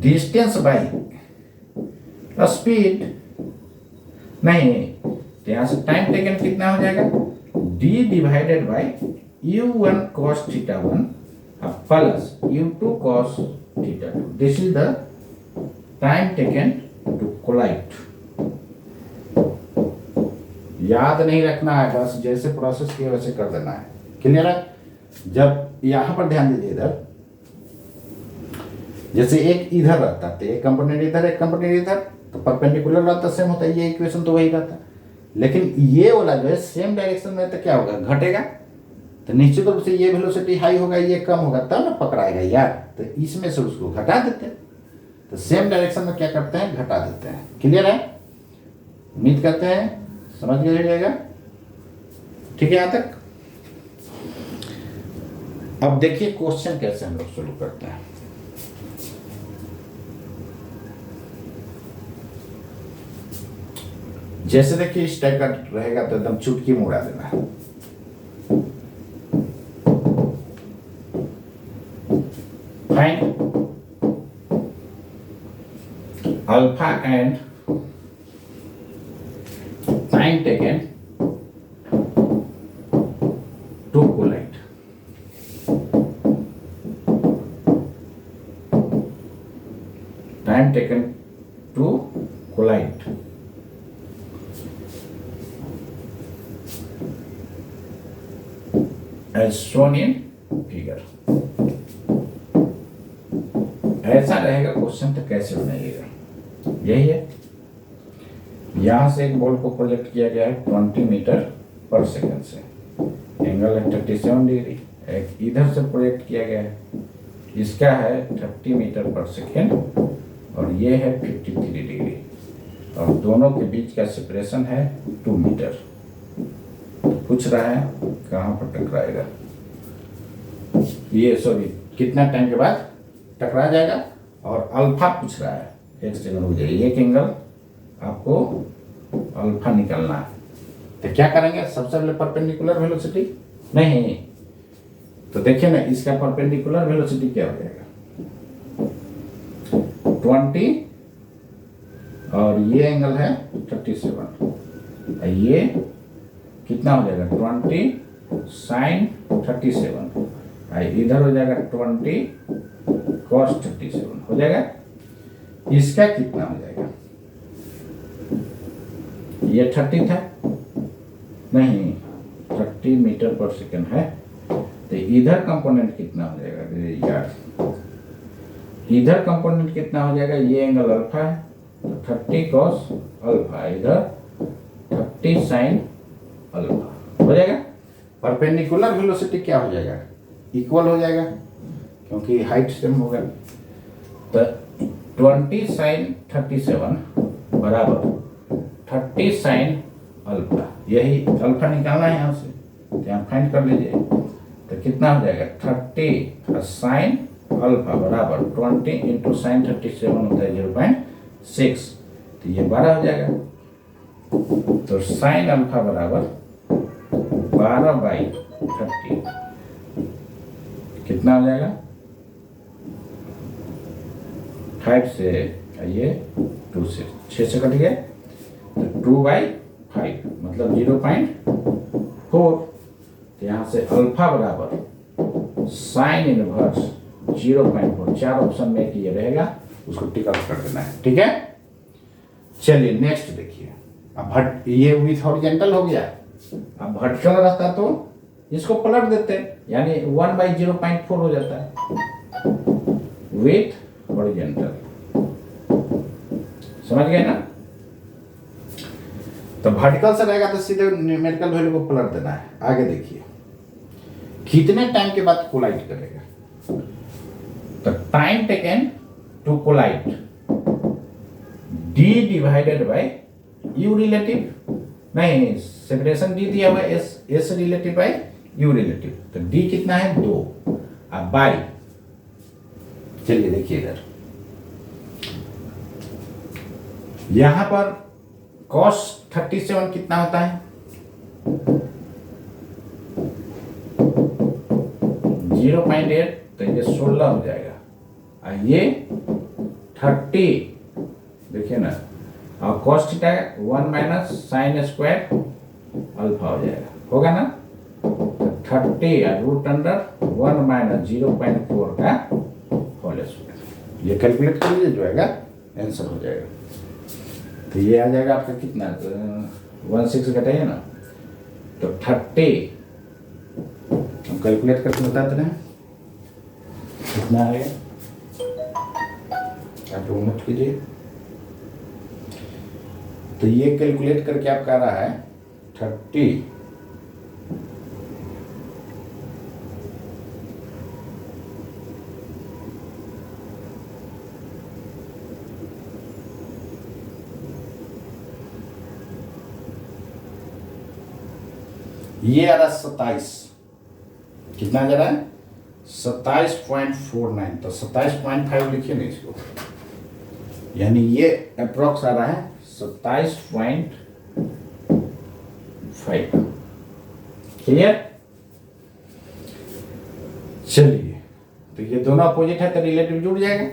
Speaker 1: डिस्टेंस बाई स्पीड नहीं, तो यहाँ से टाइम टेकन कितना हो जाएगा, d divided by u1 cos θ1 plus u2 cos θ2। This is the time taken to collide. याद नहीं रखना है, बस जैसे प्रोसेस किया वैसे कर देना है। क्लियर है? जब यहां पर ध्यान दीजिए, इधर जैसे एक इधर रहता है तो एक कंपोनेंट इधर, एक कंपोनेंट इधर, तो परपेंडिकुलर रहता, सेम होता है, ये इक्वेशन तो वही रहता। लेकिन ये वाला जो है सेम डायरेक्शन में तो क्या होगा, घटेगा। तो निश्चित रूप से ये वेलोसिटी हाई होगा, ये कम होगा, तब ना पकड़ाएगा यार। तो इसमें से उसको घटा देते हैं, तो सेम डायरेक्शन में क्या करते हैं, घटा देते हैं। क्लियर है? उम्मीद करते हैं समझ गए जाएगा। ठीक है यहां तक? अब देखिए क्वेश्चन कैसे हम लोग शुरू करते हैं। जैसे देखिए इस टाइप का रहेगा तो एकदम चुटकी में उड़ा देना है। Find alpha and time taken to collide. Time taken to collide. As shown in figure। ऐसा रहेगा क्वेश्चन, तो कैसे बनाइएगा, यही है। यहां से एक बॉल को प्रोजेक्ट किया गया है 20 मीटर पर सेकंड से, एंगल है 37 डिग्री। एक इधर से प्रोजेक्ट किया गया है, इसका है 30 मीटर पर सेकेंड और ये है 53 डिग्री, और दोनों के बीच का सेपरेशन है 2 मीटर। पूछ रहा है कहां पर टकराएगा, ये सॉरी कितना टाइम के बाद टकरा जाएगा, और अल्फा पूछ रहा है, एक सेकंड हो जाएगी, एक एंगल आपको अल्फा निकालना है। तो क्या करेंगे, सबसे पहले परपेंडिकुलर वेलोसिटी नहीं, तो देखिए ना इसका परपेंडिकुलर वेलोसिटी क्या हो जाएगा, 20 और ये एंगल है 37, ये कितना हो जाएगा 20 साइन 37, इधर हो जाएगा 20 कॉस 37 हो जाएगा। इसका कितना हो जाएगा, ये 30 था नहीं, 30 मीटर पर सेकंड है, तो इधर कंपोनेंट कितना हो जाएगा यार, इधर कंपोनेंट कितना हो जाएगा, ये एंगल अल्फा है तो 30 कॉस अल्फा, इधर 30 साइन अल्फा हो जाएगा। परपेंडिकुलर वेलोसिटी क्या हो जाएगा, इक्वल हो जाएगा क्योंकि हाइट सेम होगा। तो 20 साइन 37 बराबर 30 साइन अल्फा, यही अल्फा निकालना है यहाँ से, तो यहाँ फाइंड कर लीजिए। तो कितना हो जाएगा 30 साइन अल्फा बराबर 20 इंटू साइन 37 होता है 0.6, तो ये 12 हो जाएगा। तो साइन अल्फा बराबर 12/30 कितना हो जाएगा, 5 से ये 2 से 6 से कट गया, तो 2/5 मतलब 0.4। तो यहाँ से अल्फा बराबर साइन इनवर्स 0.4, 4 ऑप्शन में कि ये रहेगा, उसको टिक आउट कर देना है। ठीक है, चलिए नेक्स्ट देखिए। अब ये विथ हॉरिजॉन्टल हो गया, अब वर्टिकल रहता तो इसको पलट देते, यानी 1/0.4 हो जाता है विथ हॉरिजॉन्टल। समझ गए ना? तो वर्टिकल से रहेगा तो सीधे न्यूमेरिकल वैल्यू को पलट देना है। आगे देखिए कितने टाइम के बाद कोलाइड करेगा, तो time taken to collide d divided by u relative, नहीं सेपरेशन डी दिया हुआ है, S relative by u relative, तो डी कितना है 2, अब बाय, चलिए देखिए इधर यहां पर cos 37 कितना होता है 0.8, तो ये 16 हो जाएगा, ये 30 देखिए ना और cos theta 1 minus sine square alpha हो जाएगा, होगा ना। तो 30 या रूट अंडर 1 माइनस 0.4 का होल स्क्वायर, ये कैलकुलेट कर लीजिए, जो आएगा आंसर हो जाएगा। तो ये आ जाएगा आपका कितना, 16 घटाइए ना, तो 30 हम कैलकुलेट करके बताते हैं कितना है, आप लोग नोट कीजिए। तो ये कैलकुलेट करके आपका आ रहा है 30 ये आ रहा 27, कितना आ जा रहा है 27.49, तो 27.5 लिखिए ना इसको, यानी ये अप्रोक्स आ रहा है 27.5। क्लियर। चलिए, तो ये दोनों अपोजिट है तो रिलेटिव जुड़ जाएगा,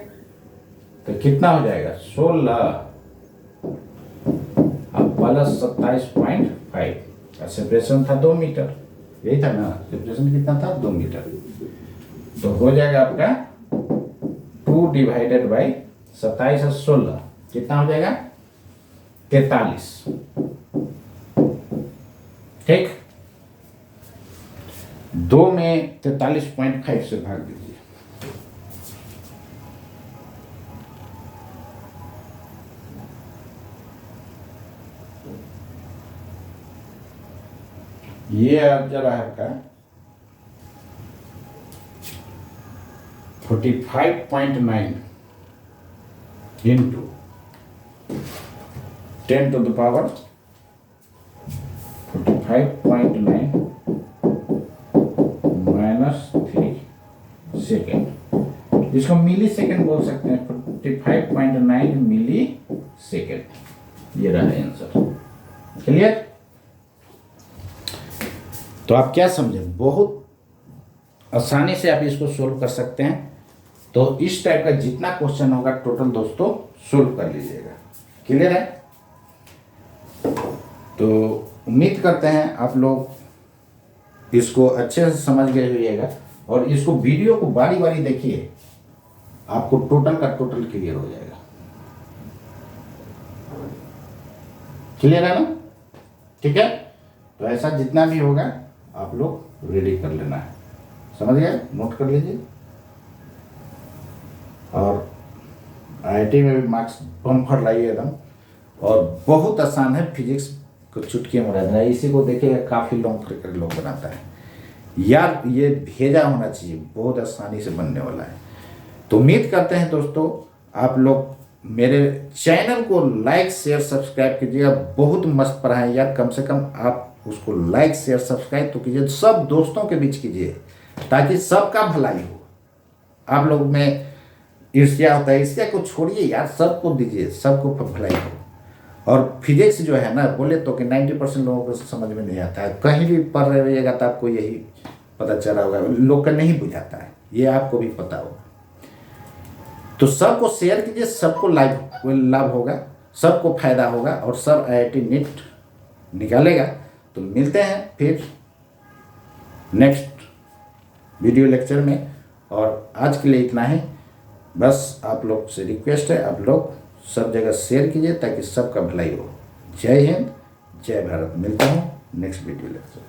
Speaker 1: तो कितना हो जाएगा 16 अब प्लस 27.5 का सेपरेशन था 2 मीटर, यही था ना, सेपरेशन कितना था 2 मीटर, तो हो जाएगा आपका 2 डिवाइडेड बाई 27 और 16 कितना हो जाएगा 43। ठीक, 2 में 43.5 से भाग दीजिए, ये अब जरा है आपका 45.9 into 10 to the power 45.9 minus 3 second, इसको मिली सेकेंड बोल सकते हैं, 45.9 मिली सेकेंड, ये रहा आंसर। क्लियर। तो आप क्या समझे, बहुत आसानी से आप इसको सोल्व कर सकते हैं। तो इस टाइप का जितना क्वेश्चन होगा टोटल दोस्तों सोल्व कर लीजिएगा। क्लियर है। तो उम्मीद करते हैं आप लोग इसको अच्छे से समझ गए होइएगा, और इसको वीडियो को बारी बारी देखिए, आपको टोटल का टोटल क्लियर हो जाएगा। क्लियर है ना। ठीक है, तो ऐसा जितना भी होगा आप लोग रेडी कर लेना है, समझ गए, नोट कर लीजिए। और आईआईटी में भी मार्क्स बम्पर लाइए एकदम, और बहुत आसान है, फिजिक्स को चुटकियों में रहना है। इसी को देखिएगा काफ़ी लॉन्ग करके लोग बनाता है यार, ये भेजा होना चाहिए, बहुत आसानी से बनने वाला है। तो उम्मीद करते हैं दोस्तों आप लोग मेरे चैनल को लाइक शेयर सब्सक्राइब कीजिएगा। बहुत मस्त पढ़ाएं यार, कम से कम आप उसको लाइक शेयर सब्सक्राइब तो कीजिए, सब दोस्तों के बीच कीजिए ताकि सबका भलाई हो। आप लोग में ईर्ष्या होता है, ईर्ष्या को छोड़िए यार, सबको दीजिए, सबको भलाई हो। और फिजिक्स जो है ना, बोले तो कि 90% लोगों को समझ में नहीं आता है। कहीं भी पढ़ रहिएगा तो आपको यही पता चला होगा, लोग का नहीं बुझाता है, ये आपको भी पता होगा। तो सबको शेयर कीजिए, सबको लाभ होगा, सबको फायदा होगा, और सब आईआईटी नीट निकालेगा। तो मिलते हैं फिर नेक्स्ट वीडियो लेक्चर में, और आज के लिए इतना ही। बस आप लोग से रिक्वेस्ट है, आप लोग सब जगह शेयर कीजिए ताकि सबका भलाई हो। जय हिंद, जय भारत। मिलता हूँ नेक्स्ट वीडियो लेक्चर।